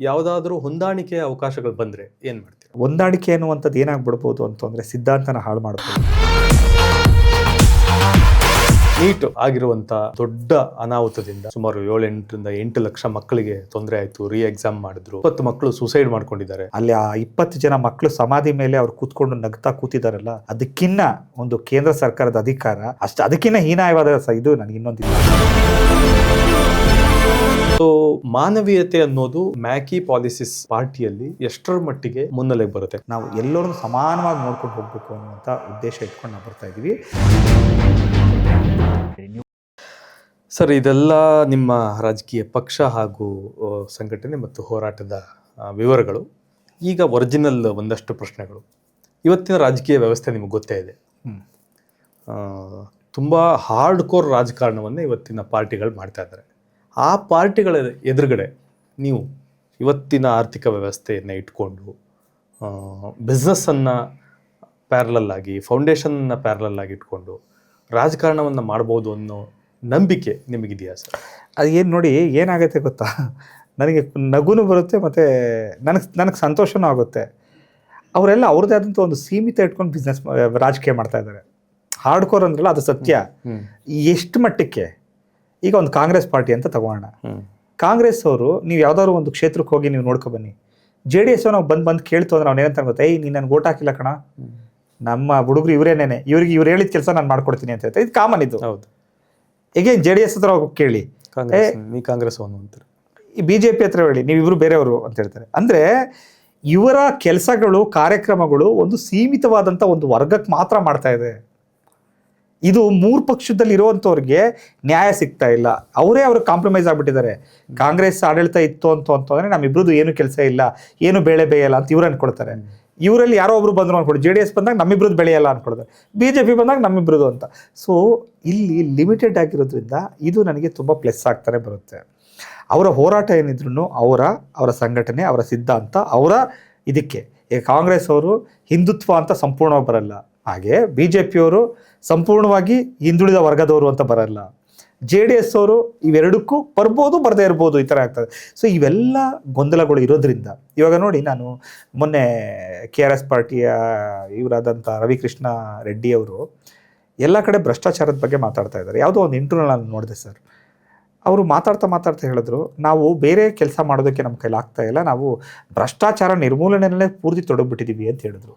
ಯಾವುದಾದ್ರೂ ಹೊಂದಾಣಿಕೆಯ ಅವಕಾಶಗಳು ಬಂದ್ರೆ ಏನ್ ಮಾಡ್ತೀರಾ? ಹೊಂದಾಣಿಕೆ ಅನ್ನುವಂಥದ್ದು ಏನಾಗ್ಬಿಡ್ಬೋದು ಅಂತಂದರೆ ಸಿದ್ಧಾಂತನ ಹಾಳು ಮಾಡ್ಬೋದು. ನೀಟ್ ಆಗಿರುವಂತ ದೊಡ್ಡ ಅನಾಹುತದಿಂದ ಸುಮಾರು 7-8 ಲಕ್ಷ ಮಕ್ಕಳಿಗೆ ತೊಂದರೆ ಆಯ್ತು. ಎಕ್ಸಾಮ್ ಮಾಡಿದ್ರು. 20 ಮಕ್ಕಳು ಸೂಸೈಡ್ ಮಾಡ್ಕೊಂಡಿದ್ದಾರೆ. ಅಲ್ಲಿ ಆ 20 ಜನ ಮಕ್ಕಳು ಸಮಾಧಿ ಮೇಲೆ ಅವ್ರು ಕೂತ್ಕೊಂಡು ನಗ್ತಾ ಕೂತಿದಾರಲ್ಲ, ಅದಕ್ಕಿನ್ನ ಒಂದು ಕೇಂದ್ರ ಸರ್ಕಾರದ ಅಧಿಕಾರ ಅಷ್ಟು ಅದಕ್ಕಿನ್ನ ಹೀನಾಯವಾದ ಇದು ನನಗೆ ಇನ್ನೊಂದಿಲ್ಲ. ಸೊ ಮಾನವೀಯತೆ ಅನ್ನೋದು ಮ್ಯಾಕಿ ಪಾಲಿಸಿಸ್ ಪಾರ್ಟಿಯಲ್ಲಿ ಎಷ್ಟರ ಮಟ್ಟಿಗೆ ಮುನ್ನೆಲೆಗೆ ಬರುತ್ತೆ? ನಾವು ಎಲ್ಲರನ್ನು ಸಮಾನವಾಗಿ ನೋಡ್ಕೊಂಡು ಹೋಗ್ಬೇಕು ಅನ್ನುವಂಥ ಉದ್ದೇಶ ಇಟ್ಕೊಂಡು ನಾವು ಬರ್ತಾ ಇದ್ದೀವಿ. ಸರ್, ಇದೆಲ್ಲ ನಿಮ್ಮ ರಾಜಕೀಯ ಪಕ್ಷ ಹಾಗೂ ಸಂಘಟನೆ ಮತ್ತು ಹೋರಾಟದ ವಿವರಗಳು. ಈಗ ಒರಿಜಿನಲ್ ಒಂದಷ್ಟು ಪ್ರಶ್ನೆಗಳು. ಇವತ್ತಿನ ರಾಜಕೀಯ ವ್ಯವಸ್ಥೆ ನಿಮಗೆ ಗೊತ್ತೇ ಇದೆ. ತುಂಬ ಹಾರ್ಡ್ ಕೋರ್ ರಾಜಕಾರಣವನ್ನೇ ಇವತ್ತಿನ ಪಾರ್ಟಿಗಳು ಮಾಡ್ತಾ ಇದ್ದಾರೆ. ಆ ಪಾರ್ಟಿಗಳ ಎದುರುಗಡೆ ನೀವು ಇವತ್ತಿನ ಆರ್ಥಿಕ ವ್ಯವಸ್ಥೆಯನ್ನು ಇಟ್ಕೊಂಡು ಬಿಸ್ನೆಸ್ಸನ್ನು ಪ್ಯಾರಲಲ್ ಆಗಿ, ಫೌಂಡೇಶನ್ನ ಪ್ಯಾರಲಲ್ ಆಗಿ ಇಟ್ಕೊಂಡು ರಾಜಕಾರಣವನ್ನು ಮಾಡ್ಬೋದು ಅನ್ನೋ ನಂಬಿಕೆ ನಿಮಗಿದೆಯಾ ಸರ್? ಅದು ಏನು ನೋಡಿ, ಏನಾಗುತ್ತೆ ಗೊತ್ತಾ, ನನಗೆ ನಗುನು ಬರುತ್ತೆ ಮತ್ತು ನನಗೆ ಸಂತೋಷನೂ ಆಗುತ್ತೆ. ಅವರೆಲ್ಲ ಅವ್ರದ್ದೇ ಆದಂಥ ಒಂದು ಸೀಮಿತ ಇಟ್ಕೊಂಡು ಬಿಸ್ನೆಸ್ ರಾಜಕೀಯ ಮಾಡ್ತಾ ಇದ್ದಾರೆ. ಹಾರ್ಡ್ ಕೋರ್ ಅಂದ್ರಲ್ಲ, ಅದು ಸತ್ಯ. ಎಷ್ಟು ಮಟ್ಟಕ್ಕೆ? ಈಗ ಒಂದು ಕಾಂಗ್ರೆಸ್ ಪಾರ್ಟಿ ಅಂತ ತಗೋಣ. ಕಾಂಗ್ರೆಸ್ ಅವರು, ನೀವು ಯಾವ್ದಾದ್ರು ಒಂದು ಕ್ಷೇತ್ರಕ್ಕೆ ಹೋಗಿ ನೀವು ನೋಡ್ಕೊ ಬನ್ನಿ. JDS ನಾವು ಬಂದು ಕೇಳ್ತು ಅಂದ್ರೆ ಅವ್ನು ಏನಂತ ಗೊತ್ತಾ, ನೀನು ನನಗೆ ಓಟ್ ಹಾಕಿಲ್ಲ ಕಣ, ನಮ್ಮ ಹುಡುಗರು ಇವರೇನೇನೆ, ಇವ್ರು ಹೇಳಿದ ಕೆಲಸ ನಾನು ಮಾಡ್ಕೊಡ್ತೀನಿ ಅಂತ ಹೇಳ್ತಾರೆ. ಇದು ಕಾಮನ್. ಇದು ಹೌದು. ಈಗ JDS ಹತ್ರ ಹೋಗಿ ಕೇಳಿ, ಕಾಂಗ್ರೆಸ್ ಅಂತಾರೆ, ಈ BJP ಹತ್ರ ಹೇಳಿ, ನೀವಿಬ್ರು ಬೇರೆಯವರು ಅಂತ ಹೇಳ್ತಾರೆ. ಅಂದರೆ ಇವರ ಕೆಲಸಗಳು, ಕಾರ್ಯಕ್ರಮಗಳು ಒಂದು ಸೀಮಿತವಾದಂಥ ಒಂದು ವರ್ಗಕ್ಕೆ ಮಾತ್ರ ಮಾಡ್ತಾ ಇದೆ. ಇದು ಮೂರು ಪಕ್ಷದಲ್ಲಿ ಇರುವಂಥವ್ರಿಗೆ ನ್ಯಾಯ ಸಿಗ್ತಾ ಇಲ್ಲ. ಅವ್ರಿಗೆ ಕಾಂಪ್ರಮೈಸ್ ಆಗ್ಬಿಟ್ಟಿದ್ದಾರೆ. ಕಾಂಗ್ರೆಸ್ ಆಡಳಿತ ಇತ್ತು ಅಂತಂದ್ರೆ ನಮ್ಮಿಬ್ರದ್ದು ಏನು ಕೆಲಸ ಇಲ್ಲ, ಏನು ಬೆಳೆ ಬೇಯಲ್ಲ ಅಂತ ಇವ್ರು ಅನ್ಕೊಳ್ತಾರೆ. ಇವರಲ್ಲಿ ಯಾರೋ ಒಬ್ರು ಬಂದ್ರು ಅನ್ಕೊಡಿ, JDS ಬಂದಾಗ ನಮ್ಮಿಬ್ರದ್ದು ಬೆಳೆಯಲ್ಲ ಅನ್ಕೊಳ್ತಾರೆ, BJP ಬಂದಾಗ ನಮ್ಮಿಬ್ರದ್ದು ಅಂತ. ಸೊ ಇಲ್ಲಿ ಲಿಮಿಟೆಡ್ ಆಗಿರೋದ್ರಿಂದ ಇದು ನನಗೆ ತುಂಬ ಪ್ಲಸ್ ಆಗ್ತಾನೆ ಬರುತ್ತೆ. ಅವರ ಹೋರಾಟ ಏನಿದ್ರು ಅವರ ಸಂಘಟನೆ, ಅವರ ಸಿದ್ಧಾಂತ, ಅವರ ಇದಕ್ಕೆ. ಈಗ ಕಾಂಗ್ರೆಸ್ ಅವರು ಹಿಂದುತ್ವ ಅಂತ ಸಂಪೂರ್ಣವಾಗಿ ಬರಲ್ಲ, ಹಾಗೆ BJP ಅವರು ಸಂಪೂರ್ಣವಾಗಿ ಹಿಂದುಳಿದ ವರ್ಗದವರು ಅಂತ ಬರಲ್ಲ, JDS ಅವರು ಇವೆರಡಕ್ಕೂ ಬರ್ಬೋದು, ಬರದೇ ಇರ್ಬೋದು, ಈ ಥರ ಆಗ್ತದೆ. ಸೊ ಇವೆಲ್ಲ ಗೊಂದಲಗಳು ಇರೋದ್ರಿಂದ ಇವಾಗ ನೋಡಿ, ನಾನು ಮೊನ್ನೆ KRS ಪಾರ್ಟಿಯ ಇವರಾದಂಥ ರವಿಕೃಷ್ಣ ರೆಡ್ಡಿ ಅವರು ಎಲ್ಲ ಕಡೆ ಭ್ರಷ್ಟಾಚಾರದ ಬಗ್ಗೆ ಮಾತಾಡ್ತಾ ಇದ್ದಾರೆ. ಯಾವುದೋ ಒಂದು ಇಂಟರ್ವ್ಯೂನಲ್ಲಿ ನಾನು ನೋಡಿದೆ ಸರ್. ಅವರು ಮಾತಾಡ್ತಾ ಹೇಳಿದ್ರು, ನಾವು ಬೇರೆ ಕೆಲಸ ಮಾಡೋದಕ್ಕೆ ನಮ್ಮ ಕೈಲಿ ಆಗ್ತಾ ಇಲ್ಲ, ನಾವು ಭ್ರಷ್ಟಾಚಾರ ನಿರ್ಮೂಲನೆಯಲ್ಲೇ ಪೂರ್ತಿ ತೊಡಗ್ಬಿಟ್ಟಿದ್ದೀವಿ ಅಂತ ಹೇಳಿದ್ರು.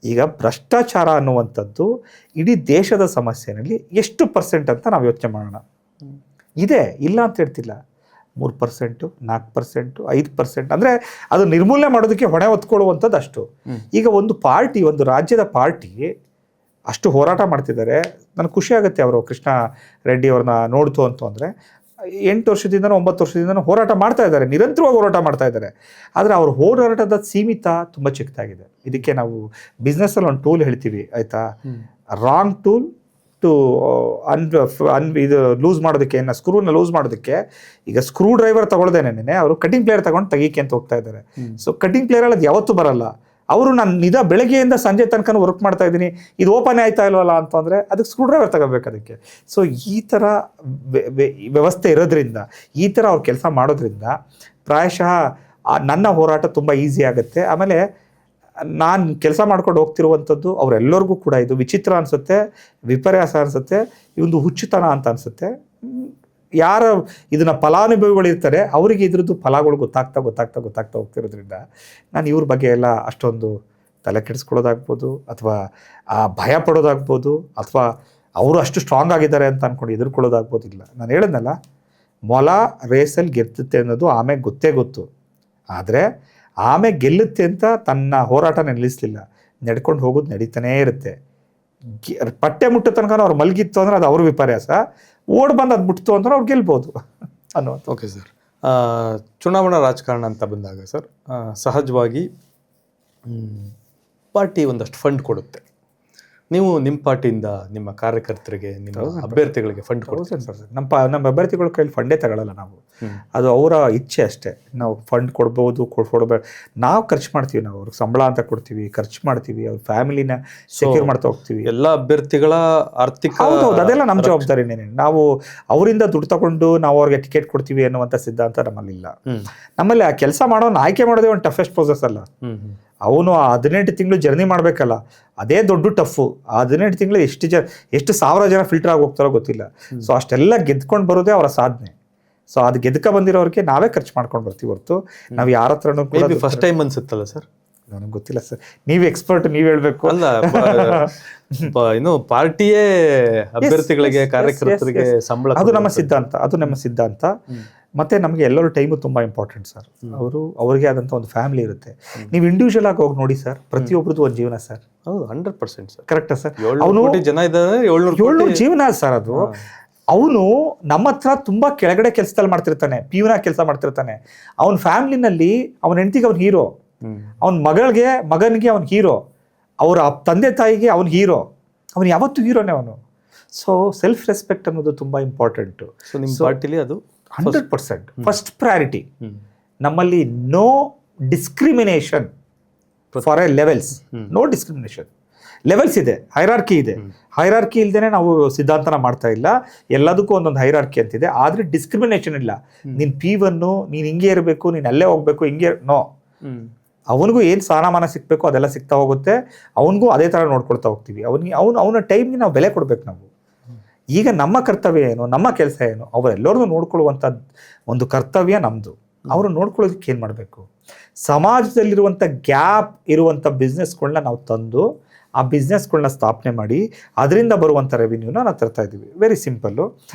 ಈಗ ಭ್ರಷ್ಟಾಚಾರ ಅನ್ನುವಂಥದ್ದು ಇಡೀ ದೇಶದ ಸಮಸ್ಯೆನಲ್ಲಿ ಎಷ್ಟು % ಅಂತ ನಾವು ಯೋಚನೆ ಮಾಡೋಣ. ಇದೆ, ಇಲ್ಲ ಅಂತ ಹೇಳ್ತಿಲ್ಲ. 3%, 4%, 5%, ಅಂದರೆ ಅದು ನಿರ್ಮೂಲನೆ ಮಾಡೋದಕ್ಕೆ ಹೊಣೆ ಹೊತ್ಕೊಳ್ಳುವಂಥದ್ದು ಅಷ್ಟು. ಈಗ ಒಂದು ಪಾರ್ಟಿ, ಒಂದು ರಾಜ್ಯದ ಪಾರ್ಟಿ ಅಷ್ಟು ಹೋರಾಟ ಮಾಡ್ತಿದ್ದಾರೆ. ನನಗೆ ಖುಷಿ ಆಗುತ್ತೆ ಅವರು ಕೃಷ್ಣ ರೆಡ್ಡಿ ಅವ್ರನ್ನ ನೋಡ್ತು ಅಂದರೆ 8 ವರ್ಷದಿಂದನೂ 9 ವರ್ಷದಿಂದನೂ ಹೋರಾಟ ಮಾಡ್ತಾ ಇದ್ದಾರೆ, ನಿರಂತರವಾಗಿ ಹೋರಾಟ ಮಾಡ್ತಾ ಇದ್ದಾರೆ. ಆದರೆ ಅವ್ರ ಹೋರಾಟದ ಸೀಮಿತ ತುಂಬ ಚಿಕ್ಕದಾಗಿದೆ. ಇದಕ್ಕೆ ನಾವು ಬಿಸ್ನೆಸ್ಸಲ್ಲಿ ಒಂದು ಟೂಲ್ ಹೇಳ್ತೀವಿ, ಆಯಿತಾ? ರಾಂಗ್ ಟೂಲ್ ಟು ಇದು ಲೂಸ್ ಮಾಡೋದಕ್ಕೆ, ಸ್ಕ್ರೂನ ಲೂಸ್ ಮಾಡೋದಕ್ಕೆ. ಈಗ ಸ್ಕ್ರೂ ಡ್ರೈವರ್ ತಗೊಳ್ದೇನೆ ಅವರು ಕಟಿಂಗ್ ಪ್ಲೇಯರ್ ತಗೊಂಡು ತೆಗೀಕೆ ಅಂತ ಹೋಗ್ತಾ ಇದ್ದಾರೆ. ಸೊ ಕಟಿಂಗ್ ಪ್ಲೇಯರಲ್ಲಿ ಅದು ಯಾವತ್ತೂ ಬರಲ್ಲ. ಅವರು ನಾನು ಬೆಳಗ್ಗೆಯಿಂದ ಸಂಜೆ ತನಕ ವರ್ಕ್ ಮಾಡ್ತಾ ಇದ್ದೀನಿ, ಇದು ಓಪನ್ ಆಯ್ತಾ ಇಲ್ವಲ್ಲ ಅಂತಂದರೆ ಅದಕ್ಕೆ ಸ್ಕ್ರೂ ಡ್ರೈವರ್ ತಗೋಬೇಕು ಅದಕ್ಕೆ. ಸೊ ಈ ಥರ ವ್ಯವಸ್ಥೆ ಇರೋದ್ರಿಂದ, ಈ ಥರ ಅವ್ರು ಕೆಲಸ ಮಾಡೋದ್ರಿಂದ ಪ್ರಾಯಶಃ ನನ್ನ ಹೋರಾಟ ತುಂಬ ಈಸಿ ಆಗುತ್ತೆ. ಆಮೇಲೆ ನಾನು ಕೆಲಸ ಮಾಡ್ಕೊಂಡು ಹೋಗ್ತಿರುವಂಥದ್ದು ಅವರೆಲ್ಲರಿಗೂ ಕೂಡ ಇದು ವಿಚಿತ್ರ ಅನಿಸುತ್ತೆ, ವಿಪರ್ಯಾಸ ಅನಿಸುತ್ತೆ, ಈ ಒಂದು ಹುಚ್ಚುತನ ಅಂತ ಅನಿಸುತ್ತೆ. ಯಾರು ಇದನ್ನು ಫಲಾನುಭವಿಗಳಿರ್ತಾರೆ ಅವರಿಗೆ ಇದ್ರದ್ದು ಫಲಗಳು ಗೊತ್ತಾಗ್ತಾ ಹೋಗ್ತಿರೋದ್ರಿಂದ ನಾನು ಇವ್ರ ಬಗ್ಗೆ ಎಲ್ಲ ಅಷ್ಟೊಂದು ತಲೆ ಕೆಡಿಸ್ಕೊಳ್ಳೋದಾಗ್ಬೋದು, ಅಥವಾ ಭಯ ಪಡೋದಾಗ್ಬೋದು, ಅಥವಾ ಅವರು ಅಷ್ಟು ಸ್ಟ್ರಾಂಗ್ ಆಗಿದ್ದಾರೆ ಅಂತ ಅಂದ್ಕೊಂಡು ಎದುರ್ಕೊಳ್ಳೋದಾಗ್ಬೋದು. ಇಲ್ಲ, ನಾನು ಹೇಳಿದ್ನಲ್ಲ, ಮೊಲ ರೇಸಲ್ಲಿ ಗೆದ್ದುತ್ತೆ ಅನ್ನೋದು ಆಮೇಲೆ ಗೊತ್ತು. ಆದರೆ ಆಮೇಲೆ ಗೆಲ್ಲುತ್ತೆ ಅಂತ ತನ್ನ ಹೋರಾಟ ನಿಲ್ಲಿಸಲಿಲ್ಲ, ನಡ್ಕೊಂಡು ಹೋಗೋದು ನಡೀತಾನೇ ಇರುತ್ತೆ. ಪಟ್ಟೆ ಮುಟ್ಟೋ ತನಕ ಅವ್ರು ಮಲಗಿತ್ತು ಅಂದರೆ ಅದು ಅವ್ರ ವಿಪರ್ಯಾಸ, ಓಡ್ ಬಂದು ಅದು ಮುಟ್ತು ಅಂದ್ರೆ ಅವ್ರು ಗೆಲ್ಬೋದು ಅನ್ನೋದು. ಓಕೆ ಸರ್, ಚುನಾವಣಾ ರಾಜಕಾರಣ ಅಂತ ಬಂದಾಗ ಸರ್, ಸಹಜವಾಗಿ ಪಾರ್ಟಿ ಒಂದಷ್ಟು ಫಂಡ್ ಕೊಡುತ್ತೆ. ನೀವು ನಿಮ್ಮ ಪಾರ್ಟಿಯಿಂದ ನಿಮ್ಮ ಕಾರ್ಯಕರ್ತರಿಗೆ, ನಿಮ್ಮ ಅಭ್ಯರ್ಥಿಗಳಿಗೆ ಫಂಡ್ ಕೊಡ್ತೀರಾ? 1000%. ನಮ್ಮ ಅಭ್ಯರ್ಥಿಗಳ ಕೈಲಿ ಫಂಡೇ ತಗೊಳ್ಳಲ್ಲ ನಾವು. ಅದು ಅವರ ಇಚ್ಛೆ ಅಷ್ಟೇ. ನಾವು ಫಂಡ್ ಕೊಡ್ಬೋದು, ಕೊಡ್ಬೇಡ, ನಾವು ಖರ್ಚು ಮಾಡ್ತೀವಿ. ನಾವು ಅವ್ರಿಗೆ ಸಂಬಳ ಅಂತ ಕೊಡ್ತೀವಿ, ಖರ್ಚು ಮಾಡ್ತೀವಿ, ಅವ್ರ ಫ್ಯಾಮಿಲಿನ ಸೆಕ್ಯೂರ್ ಮಾಡ್ತಾ ಹೋಗ್ತೀವಿ. ಎಲ್ಲ ಅಭ್ಯರ್ಥಿಗಳ ಆರ್ಥಿಕ ಹೌದು, ಅದೆಲ್ಲ ನಮ್ಮ ಜವಾಬ್ದಾರಿನೇ. ನಾವು ಅವರಿಂದ ದುಡ್ಡು ತಗೊಂಡು ನಾವು ಅವ್ರಿಗೆ ಟಿಕೆಟ್ ಕೊಡ್ತೀವಿ ಅನ್ನುವಂಥ ಸಿದ್ಧಾಂತ ನಮ್ಮಲ್ಲಿಲ್ಲ. ನಮ್ಮಲ್ಲಿ ಆ ಕೆಲಸ ಮಾಡೋನು ಆಯ್ಕೆ ಮಾಡೋದೇ ಒಂದು ಟಫೆಸ್ಟ್ ಪ್ರೋಸೆಸ್ ಅಲ್ಲ. ಅವನು 18 ತಿಂಗಳು ಜರ್ನಿ ಮಾಡಬೇಕಲ್ಲ, ಅದೇ ದೊಡ್ಡ ಟಫು. 18 ತಿಂಗಳು ಎಷ್ಟು ಸಾವಿರ ಜನ ಫಿಲ್ಟರ್ ಆಗಿ ಹೋಗ್ತಾರೋ ಗೊತ್ತಿಲ್ಲ. ಸೊ ಅಷ್ಟೆಲ್ಲ ಗೆದ್ಕೊಂಡು ಬರೋದೇ ಅವರ ಸಾಧನೆ. ಸೊ ಅದು ಗೆದ್ಕ ಬಂದಿರೋರಿಗೆ ನಾವೇ ಖರ್ಚು ಮಾಡ್ಕೊಂಡು ಬರ್ತೀವಿ ಹೊರತು ನಾವು ಯಾರ ಹತ್ರನೂ ಕೂಡ. ಫಸ್ಟ್ ಟೈಮ್ ಅನ್ಸುತ್ತಲ್ಲ ಸರ್? ನನಗೆ ಗೊತ್ತಿಲ್ಲ ಸರ್, ನೀವು ಎಕ್ಸ್ಪರ್ಟ್, ನೀವು ಹೇಳ್ಬೇಕು. ಅಲ್ಲ, ಇನ್ನು ಪಾರ್ಟಿಯೇ ಅಭ್ಯರ್ಥಿಗಳಿಗೆ, ಕಾರ್ಯಕರ್ತರಿಗೆ ಸಂಬಳ, ಅದು ನಮ್ಮ ಸಿದ್ಧಾಂತ. ಮತ್ತೆ ನಮಗೆ ಎಲ್ಲರೂ ಟೈಮು ತುಂಬಾ ಇಂಪಾರ್ಟೆಂಟ್ ಸರ್. ಅವ್ರಿಗೆ ಆದಂತ ಒಂದು ಫ್ಯಾಮಿಲಿ ಇರುತ್ತೆ. ನೀವು ಇಂಡಿವಿಜುವಲ್ ಆಗಿ ಹೋಗಿ ನೋಡಿ ಸರ್, ಪ್ರತಿಯೊಬ್ಬರದ್ದು ಒಂದು ಜೀವನ ಸರ್. ಹೌದು, 100% ಸರ್. ಕರೆಕ್ಟಾ ಸರ್? 700 ಜನ ಇದ್ದಾರೆ, 700 ಜೀವನ ಸರ್ ಅದು. ಅವನು ನಮ್ಮ ಹತ್ರ ತುಂಬಾ ಕೆಳಗಡೆ ಕೆಲಸದಲ್ಲಿ ಮಾಡ್ತಿರ್ತಾನೆ, ಪಿಯೂನ ಕೆಲಸ ಮಾಡ್ತಿರ್ತಾನೆ. ಅವನ ಫ್ಯಾಮಿಲಿನಲ್ಲಿ ಅವನ ಹೆಂಡತಿಗೆ ಅವ್ನ ಹೀರೋ, ಅವನ ಮಗನಿಗೆ ಅವನ ಹೀರೋ, ಅವರ ತಂದೆ ತಾಯಿಗೆ ಅವನ ಹೀರೋ. ಅವನು ಯಾವತ್ತೂ ಹೀರೋನೇ ಅವನು. ಸೊ ಸೆಲ್ಫ್ ರೆಸ್ಪೆಕ್ಟ್ ಅನ್ನೋದು ತುಂಬಾ ಇಂಪಾರ್ಟೆಂಟು. ಸೊ ನಿಮ್ಮ ಪಾರ್ಟಿಲಿ ಅದು 100% ಫಸ್ಟ್ ಪ್ರಯಾರಿಟಿ. ನಮ್ಮಲ್ಲಿ no discrimination for a levels. No discrimination. Levels ಇದೆ, ಹೈರಾರ್ಕಿ ಇದೆ. ಹೈರಾರ್ಕಿ ಇಲ್ದೇನೆ ನಾವು ಸಿದ್ಧಾಂತನ ಮಾಡ್ತಾ ಇಲ್ಲ. ಎಲ್ಲದಕ್ಕೂ ಒಂದೊಂದು ಹೈರಾರ್ಕಿ ಅಂತಿದೆ, ಆದ್ರೆ ಡಿಸ್ಕ್ರಿಮಿನೇಷನ್ ಇಲ್ಲ. ನೀನ್ P1 ನೀನ್ ಹಿಂಗೆ ಇರಬೇಕು, ನೀನ್ ಅಲ್ಲೇ ಹೋಗ್ಬೇಕು, ಹಿಂಗೆ ನೋ. ಅವನಿಗೂ ಏನು ಸ್ಥಾನಮಾನ ಸಿಕ್ಬೇಕು ಅದೆಲ್ಲ ಸಿಗ್ತಾ ಹೋಗುತ್ತೆ. ಅವನಿಗೂ ಅದೇ ತರ ನೋಡ್ಕೊಳ್ತಾ ಹೋಗ್ತೀವಿ. ಅವನ ಟೈಮ್ಗೆ ನಾವು ಬೆಲೆ ಕೊಡ್ಬೇಕು ನಾವು. ಈಗ ನಮ್ಮ ಕರ್ತವ್ಯ ಏನು, ನಮ್ಮ ಕೆಲಸ ಏನು, ಅವರೆಲ್ಲರನ್ನೂ ನೋಡ್ಕೊಳ್ಳುವಂಥ ಒಂದು ಕರ್ತವ್ಯ ನಮ್ಮದು. ಅವರು ನೋಡ್ಕೊಳ್ಳೋದಕ್ಕೆ ಏನು ಮಾಡಬೇಕು? ಸಮಾಜದಲ್ಲಿರುವಂಥ ಗ್ಯಾಪ್ ಇರುವಂಥ ಬಿಸ್ನೆಸ್ಗಳನ್ನ ನಾವು ತಂದು ಆ ಬಿಸ್ನೆಸ್ಗಳನ್ನ ಸ್ಥಾಪನೆ ಮಾಡಿ ಅದರಿಂದ ಬರುವಂಥ ರೆವಿನ್ಯೂನ ನಾವು ತರ್ತಾ ಇದ್ದೀವಿ. Very simple.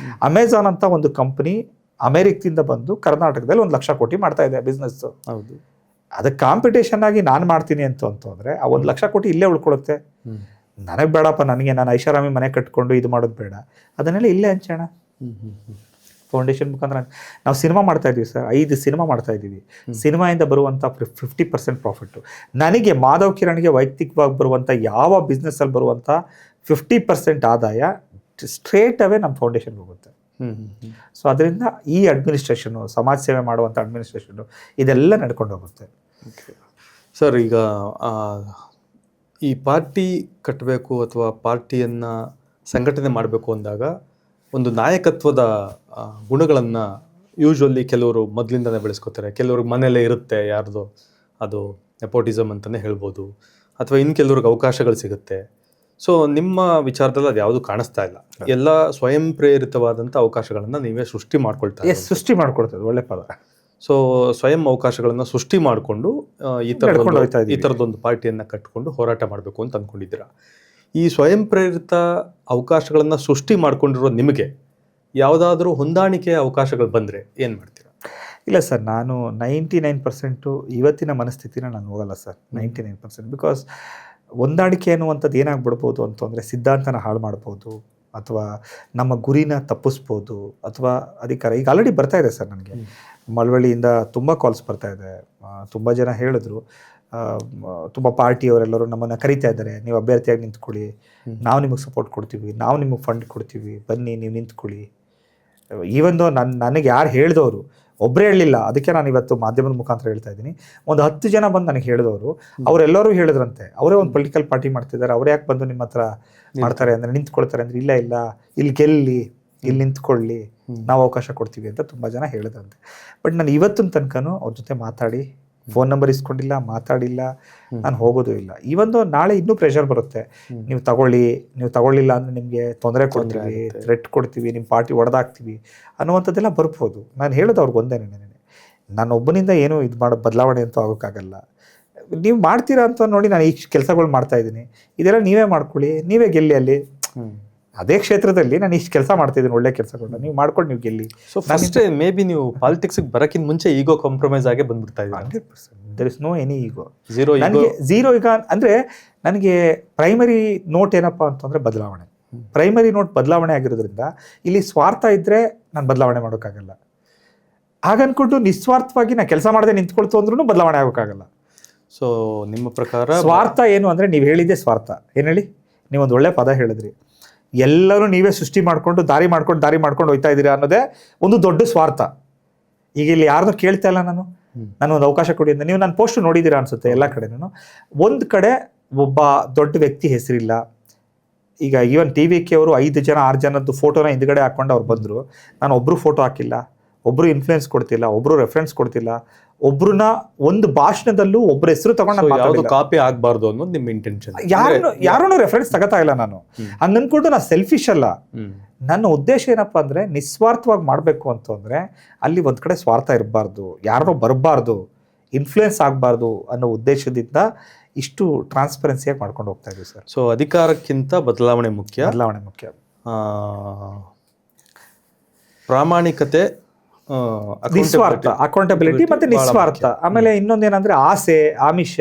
ಅಮೆಝಾನ್ ಅಂತ ಒಂದು ಕಂಪನಿ ಅಮೆರಿಕದಿಂದ ಬಂದು ಕರ್ನಾಟಕದಲ್ಲಿ 1 ಲಕ್ಷ ಕೋಟಿ ಮಾಡ್ತಾ ಇದೆ ಬಿಸ್ನೆಸ್. ಹೌದು. ಅದಕ್ಕೆ ಕಾಂಪಿಟೇಷನ್ ಆಗಿ ನಾನು ಮಾಡ್ತೀನಿ ಅಂತಂದ್ರೆ ಆ 1 ಲಕ್ಷ ಕೋಟಿ ಇಲ್ಲೇ ಉಳ್ಕೊಳುತ್ತೆ. ನನಗೆ ಬೇಡಪ್ಪ, ನಾನು ಐಷಾರಾಮಿ ಮನೆ ಕಟ್ಕೊಂಡು ಇದು ಮಾಡೋದು ಬೇಡ, ಅದನ್ನೆಲ್ಲ ಇಲ್ಲೇ ಹಂಚೋಣ. ಫೌಂಡೇಶನ್ ಮುಖಾಂತರ ನಾವು ಸಿನಿಮಾ ಮಾಡ್ತಾ ಇದೀವಿ ಸರ್, 5 ಸಿನಿಮಾ ಮಾಡ್ತಾ ಇದ್ದೀವಿ. ಸಿನಿಮಾಯಿಂದ ಬರುವಂಥ 50% ಪ್ರಾಫಿಟ್ಟು ನನಗೆ, ಮಾಧವ್ ಕಿರಣ್ಗೆ ವೈಯಕ್ತಿಕವಾಗಿ ಬರುವಂಥ ಯಾವ ಬಿಸ್ನೆಸ್ಸಲ್ಲಿ ಬರುವಂಥ 50% ಆದಾಯ ಸ್ಟ್ರೇಟ್ ಅವೇ ನಮ್ಮ ಫೌಂಡೇಶನ್ಗೆ ಹೋಗುತ್ತೆ. ಸೊ ಅದರಿಂದ ಈ ಅಡ್ಮಿನಿಸ್ಟ್ರೇಷನು, ಸಮಾಜ ಸೇವೆ ಮಾಡುವಂಥ ಅಡ್ಮಿನಿಸ್ಟ್ರೇಷನು, ಇದೆಲ್ಲ ನಡ್ಕೊಂಡು ಹೋಗುತ್ತೆ ಸರ್. ಈಗ ಈ ಪಾರ್ಟಿ ಕಟ್ಟಬೇಕು ಅಥವಾ ಪಾರ್ಟಿಯನ್ನು ಸಂಘಟನೆ ಮಾಡಬೇಕು ಅಂದಾಗ ಒಂದು ನಾಯಕತ್ವದ ಗುಣಗಳನ್ನು ಯೂಶ್ವಲಿ ಕೆಲವರು ಮೊದಲಿಂದನೇ ಬೆಳೆಸ್ಕೋತಾರೆ. ಕೆಲವ್ರಿಗೆ ಮನೆಯಲ್ಲೇ ಇರುತ್ತೆ ಯಾರ್ದು, ಅದು ನೆಪೋಟಿಸಮ್ ಅಂತಲೇ ಹೇಳ್ಬೋದು, ಅಥವಾ ಇನ್ನು ಕೆಲವ್ರಿಗೆ ಅವಕಾಶಗಳು ಸಿಗುತ್ತೆ. ಸೊ ನಿಮ್ಮ ವಿಚಾರದಲ್ಲಿ ಅದು ಯಾವುದು ಕಾಣಿಸ್ತಾ ಇಲ್ಲ. ಎಲ್ಲ ಸ್ವಯಂ ಪ್ರೇರಿತವಾದಂಥ ಅವಕಾಶಗಳನ್ನು ನೀವೇ ಸೃಷ್ಟಿ ಮಾಡ್ಕೊಳ್ತಾರೆ. ಸೃಷ್ಟಿ ಮಾಡ್ಕೊಳ್ತದೆ, ಒಳ್ಳೆ ಪದ. ಸೊ ಸ್ವಯಂ ಅವಕಾಶಗಳನ್ನು ಸೃಷ್ಟಿ ಮಾಡಿಕೊಂಡು ಈ ಥರದೊಂದು ಪಾರ್ಟಿಯನ್ನು ಕಟ್ಟಿಕೊಂಡು ಹೋರಾಟ ಮಾಡಬೇಕು ಅಂತ ಅಂದ್ಕೊಂಡಿದ್ದೀರಾ. ಈ ಸ್ವಯಂ ಪ್ರೇರಿತ ಅವಕಾಶಗಳನ್ನು ಸೃಷ್ಟಿ ಮಾಡ್ಕೊಂಡಿರೋ ನಿಮಗೆ ಯಾವುದಾದ್ರೂ ಹೊಂದಾಣಿಕೆ ಅವಕಾಶಗಳು ಬಂದರೆ ಏನು ಮಾಡ್ತೀರಾ? ಇಲ್ಲ ಸರ್, ನಾನು 99% ಇವತ್ತಿನ ಮನಸ್ಥಿತಿನ ನಾನು ಹೋಗಲ್ಲ ಸರ್. 99% ಬಿಕಾಸ್ ಹೊಂದಾಣಿಕೆ ಅನ್ನುವಂಥದ್ದು ಏನಾಗ್ಬಿಡ್ಬೋದು ಅಂತಂದರೆ, ಸಿದ್ಧಾಂತನ ಹಾಳು ಮಾಡ್ಬೋದು, ಅಥವಾ ನಮ್ಮ ಗುರಿನ ತಪ್ಪಿಸ್ಬೋದು, ಅಥವಾ ಅಧಿಕಾರ. ಈಗ ಆಲ್ರೆಡಿ ಬರ್ತಾ ಇದೆ ಸರ್, ನನಗೆ ಮಳವಳ್ಳಿಯಿಂದ ತುಂಬ ಕಾಲ್ಸ್ ಬರ್ತಾ ಇದೆ. ತುಂಬ ಜನ ಹೇಳಿದ್ರು, ತುಂಬ ಪಾರ್ಟಿಯವರೆಲ್ಲರೂ ನಮ್ಮನ್ನು ಕರಿತಾ ಇದ್ದಾರೆ, ನೀವು ಅಭ್ಯರ್ಥಿಯಾಗಿ ನಿಂತ್ಕೊಳ್ಳಿ, ನಾವು ನಿಮಗೆ ಸಪೋರ್ಟ್ ಕೊಡ್ತೀವಿ, ನಾವು ನಿಮಗೆ ಫಂಡ್ ಕೊಡ್ತೀವಿ, ಬನ್ನಿ ನೀವು ನಿಂತ್ಕೊಳ್ಳಿ. ಈವೊಂದು ನನಗೆ ಯಾರು ಹೇಳಿದವರು, ಒಬ್ಬರೇ ಹೇಳಲಿಲ್ಲ, ಅದಕ್ಕೆ ನಾನು ಇವತ್ತು ಮಾಧ್ಯಮದ ಮುಖಾಂತರ ಹೇಳ್ತಾ ಇದ್ದೀನಿ. ಒಂದು 10 ಜನ ಬಂದು ನನಗೆ ಹೇಳಿದವರು, ಅವರೆಲ್ಲರೂ ಹೇಳಿದ್ರಂತೆ, ಅವರೇ ಒಂದು ಪೊಲಿಟಿಕಲ್ ಪಾರ್ಟಿ ಮಾಡ್ತಿದ್ದಾರೆ, ಅವ್ರು ಯಾಕೆ ಬಂದು ನಿಮ್ಮ ಹತ್ರ ಮಾಡ್ತಾರೆ ಅಂದರೆ, ನಿಂತ್ಕೊಳ್ತಾರೆ ಅಂದರೆ, ಇಲ್ಲ ಇಲ್ಲಿ ಗೆಲ್ಲಿ, ಇಲ್ಲಿ ನಿಂತ್ಕೊಳ್ಳಿ, ನಾವು ಅವಕಾಶ ಕೊಡ್ತೀವಿ ಅಂತ ತುಂಬ ಜನ ಹೇಳಿದ್ರಂತೆ. ಬಟ್ ನಾನು ಇವತ್ತಿನ ತನಕನೂ ಅವ್ರ ಜೊತೆ ಮಾತಾಡಿ, ಫೋನ್ ನಂಬರ್ ಇಸ್ಕೊಂಡಿಲ್ಲ, ಮಾತಾಡಿಲ್ಲ, ನಾನು ಹೋಗೋದು ಇಲ್ಲ. ನಾಳೆ ಇನ್ನೂ ಪ್ರೆಷರ್ ಬರುತ್ತೆ, ನೀವು ತಗೊಳ್ಳಿಲ್ಲ ಅಂದರೆ ನಿಮಗೆ ತೊಂದರೆ ಕೊಡ್ತೀವಿ, ಥ್ರೆಟ್ ಕೊಡ್ತೀವಿ, ನಿಮ್ಮ ಪಾರ್ಟಿ ಒಡೆದಾಕ್ತೀವಿ ಅನ್ನುವಂಥದ್ದೆಲ್ಲ ಬರ್ಬೋದು. ನಾನು ಹೇಳೋದು ಅವ್ರಿಗೆ ಒಂದೇ, ನಾನು ಒಬ್ಬನಿಂದ ಏನು ಬದಲಾವಣೆ ಅಂತೂ ಆಗೋಕ್ಕಾಗಲ್ಲ. ನೀವು ಮಾಡ್ತೀರಾ ಅಂತ ನೋಡಿ ನಾನು ಈ ಕೆಲಸಗಳು ಮಾಡ್ತಾ ಇದ್ದೀನಿ, ಇದೆಲ್ಲ ನೀವೇ ಮಾಡ್ಕೊಳ್ಳಿ, ನೀವೇ ಗೆಲ್ಲಿ. ಅಲ್ಲಿ ಅದೇ ಕ್ಷೇತ್ರದಲ್ಲಿ ನಾನು ಇಷ್ಟು ಕೆಲಸ ಮಾಡ್ತಿದ್ದೀನಿ, ಒಳ್ಳೆ ಕೆಲಸಗಳನ್ನ ನೀವು ಮಾಡ್ಕೊಂಡು ನೀವು ಗೆಲ್ಲಿ. ಸೊ ಫಸ್ಟ್ ಮೇ ಬಿ ನೀವು ಪಾಲಿಟಿಕ್ಸ್ಗೆ ಬರೋಕ್ಕಿಂತ ಮುಂಚೆ ಈಗೋ ಕಾಂಪ್ರಮೈಸ್ ಆಗಿ ಬಂದ್ಬಿಡ್ತಾ ಇದ್ದೀವಿ. 100% there is no any ego. Zero ಈಗ ಅಂದರೆ ನನಗೆ ಪ್ರೈಮರಿ ನೋಟ್ ಏನಪ್ಪ ಅಂತಂದರೆ ಬದಲಾವಣೆ. ಪ್ರೈಮರಿ ನೋಟ್ ಬದಲಾವಣೆ ಆಗಿರೋದ್ರಿಂದ ಇಲ್ಲಿ ಸ್ವಾರ್ಥ ಇದ್ದರೆ ನಾನು ಬದಲಾವಣೆ ಮಾಡೋಕ್ಕಾಗಲ್ಲ. ಹಾಗನ್ಕೊಂಡು ನಿಸ್ವಾರ್ಥವಾಗಿ ನಾನು ಕೆಲಸ ಮಾಡದೆ ನಿಂತ್ಕೊಳ್ತು ಅಂದ್ರೂ ಬದಲಾವಣೆ ಆಗೋಕ್ಕಾಗಲ್ಲ. ಸೊ ನಿಮ್ಮ ಪ್ರಕಾರ ಸ್ವಾರ್ಥ ಏನು ಅಂದರೆ, ನೀವು ಹೇಳಿದ್ದೆ ಸ್ವಾರ್ಥ. ಏನು ಹೇಳಿ, ನೀವೊಂದು ಒಳ್ಳೆ ಪದ ಹೇಳಿದ್ರಿ, ಎಲ್ಲರೂ ನೀವೇ ಸೃಷ್ಟಿ ಮಾಡ್ಕೊಂಡು ದಾರಿ ಮಾಡ್ಕೊಂಡು ಹೋಗ್ತಾ ಇದ್ದೀರಾ ಅನ್ನೋದೇ ಒಂದು ದೊಡ್ಡ ಸ್ವಾರ್ಥ. ಈಗ ಇಲ್ಲಿ ಯಾರನ್ನೂ ಕೇಳ್ತಾ ಇಲ್ಲ ನಾನು, ನನಗೊಂದು ಅವಕಾಶ ಕೊಡಿ ಅಂತ. ನೀವು ನನ್ನ ಪೋಸ್ಟ್ ನೋಡಿದ್ದೀರಾ ಅನ್ಸುತ್ತೆ ಎಲ್ಲ ಕಡೆನೂ. ಒಂದು ಕಡೆ ಒಬ್ಬ ದೊಡ್ಡ ವ್ಯಕ್ತಿ ಹೆಸರಿಲ್ಲ. ಈಗ ಈವನ್ TVK ಅವರು 5 ಜನ 6 ಜನದ್ದು ಫೋಟೋನ ಹಿಂದ್ಗಡೆ ಹಾಕೊಂಡು ಅವ್ರು ಬಂದರು. ನಾನು ಒಬ್ಬರು ಫೋಟೋ ಹಾಕಿಲ್ಲ, ಒಬ್ಬರು ಇನ್ಫ್ಲುಯೆನ್ಸ್ ಕೊಡ್ತಿಲ್ಲ, ಒಬ್ಬರು ರೆಫರೆನ್ಸ್ ಕೊಡ್ತಿಲ್ಲ, ಒಬ್ರನ್ನ ಒಂದು ಭಾಷಣದಲ್ಲೂ ಒಬ್ಬರ ಹೆಸರು ತಗೊಂಡು ಕಾಪಿ ಆಗಬಾರ್ದು ಅನ್ನೋದು ನಿಮ್ಮ ಇಂಟೆನ್ಷನ್. ಯಾರನ್ನೂ ರೆಫರೆನ್ಸ್ ತಗೋತಾ ಇಲ್ಲ ನಾನು. ಹಂಗ ಅನ್ಕೊಂಡು ನಾನು ಸೆಲ್ಫಿಶ್ ಅಲ್ಲ. ನನ್ನ ಉದ್ದೇಶ ಏನಪ್ಪಾ ಅಂದ್ರೆ ನಿಸ್ವಾರ್ಥವಾಗಿ ಮಾಡಬೇಕು ಅಂತಂದ್ರೆ ಅಲ್ಲಿ ಒಂದ್ ಕಡೆ ಸ್ವಾರ್ಥ ಇರಬಾರ್ದು, ಯಾರನ್ನೋ ಬರಬಾರ್ದು, ಇನ್ಫ್ಲುಯೆನ್ಸ್ ಆಗಬಾರ್ದು ಅನ್ನೋ ಉದ್ದೇಶದಿಂದ ಇಷ್ಟು ಟ್ರಾನ್ಸ್ಪರೆನ್ಸಿಯಾಗಿ ಮಾಡ್ಕೊಂಡು ಹೋಗ್ತಾ ಇದೀವಿ ಸರ್. ಸೊ ಅಧಿಕಾರಕ್ಕಿಂತ ಬದಲಾವಣೆ ಮುಖ್ಯ, ಪ್ರಾಮಾಣಿಕತೆ, ನಿಸ್ವಾರ್ಥ, ಅಕೌಂಟಬಿಲಿಟಿ ಮತ್ತೆ ನಿಸ್ವಾರ್ಥ. ಆಮೇಲೆ ಇನ್ನೊಂದೇನಂದ್ರೆ ಆಸೆ, ಆಮಿಷ,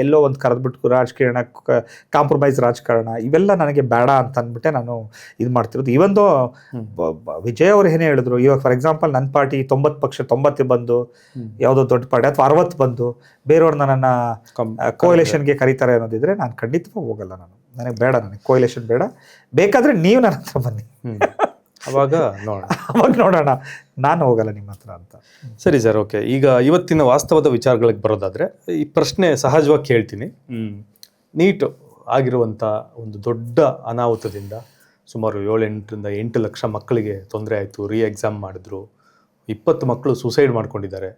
ಎಲ್ಲೋ ಒಂದು ಕರೆದ್ಬಿಟ್ಟು ರಾಜಕಾರಣ, ಕಾಂಪ್ರಮೈಸ್ ರಾಜಕಾರಣ, ಇವೆಲ್ಲ ನನಗೆ ಬೇಡ ಅಂತ ಅಂದ್ಬಿಟ್ಟೆ ನಾನು ಇದು ಮಾಡ್ತಿರೋದು. ಇವೊಂದು ವಿಜಯ್ ಅವ್ರು ಏನೇ ಹೇಳಿದ್ರು, ಇವಾಗ ಫಾರ್ ಎಕ್ಸಾಂಪಲ್ ನನ್ನ ಪಾರ್ಟಿ 90 ಪಕ್ಷ 90 ಬಂದು ಯಾವುದೋ ದೊಡ್ಡ ಪಾರ್ಟಿ ಅಥವಾ 60 ಬಂದು ಬೇರೆಯವ್ರನ್ನ ನನ್ನ ಕೋಯಲೇಷನ್ಗೆ ಕರೀತಾರೆ ಅನ್ನೋದಿದ್ರೆ ನಾನು ಖಂಡಿತವಾಗಿ ಹೋಗಲ್ಲ. ನನಗೆ ಬೇಡ, ನನಗೆ ಕೋಯಲೇಷನ್ ಬೇಡ. ಬೇಕಾದ್ರೆ ನೀವು ನನ್ನ ಹತ್ರ ಬನ್ನಿ, ಅವಾಗ ನೋಡೋಣ, ನಾನು ಹೋಗಲ್ಲ ನಿಮ್ಮ ಹತ್ರ ಅಂತ. ಸರಿ ಸರ್, ಓಕೆ. ಈಗ ಇವತ್ತಿನ ವಾಸ್ತವದ ವಿಚಾರಗಳಿಗೆ ಬರೋದಾದ್ರೆ ಈ ಪ್ರಶ್ನೆ ಸಹಜವಾಗಿ ಕೇಳ್ತೀನಿ. ನೀಟ್ ಆಗಿರುವಂಥ ಒಂದು ದೊಡ್ಡ ಅನಾಹುತದಿಂದ ಸುಮಾರು 7-8 ಲಕ್ಷ ಮಕ್ಕಳಿಗೆ ತೊಂದರೆ ಆಯಿತು, ಎಕ್ಸಾಮ್ ಮಾಡಿದ್ರು, 20 ಮಕ್ಕಳು ಸೂಸೈಡ್ ಮಾಡ್ಕೊಂಡಿದ್ದಾರೆ.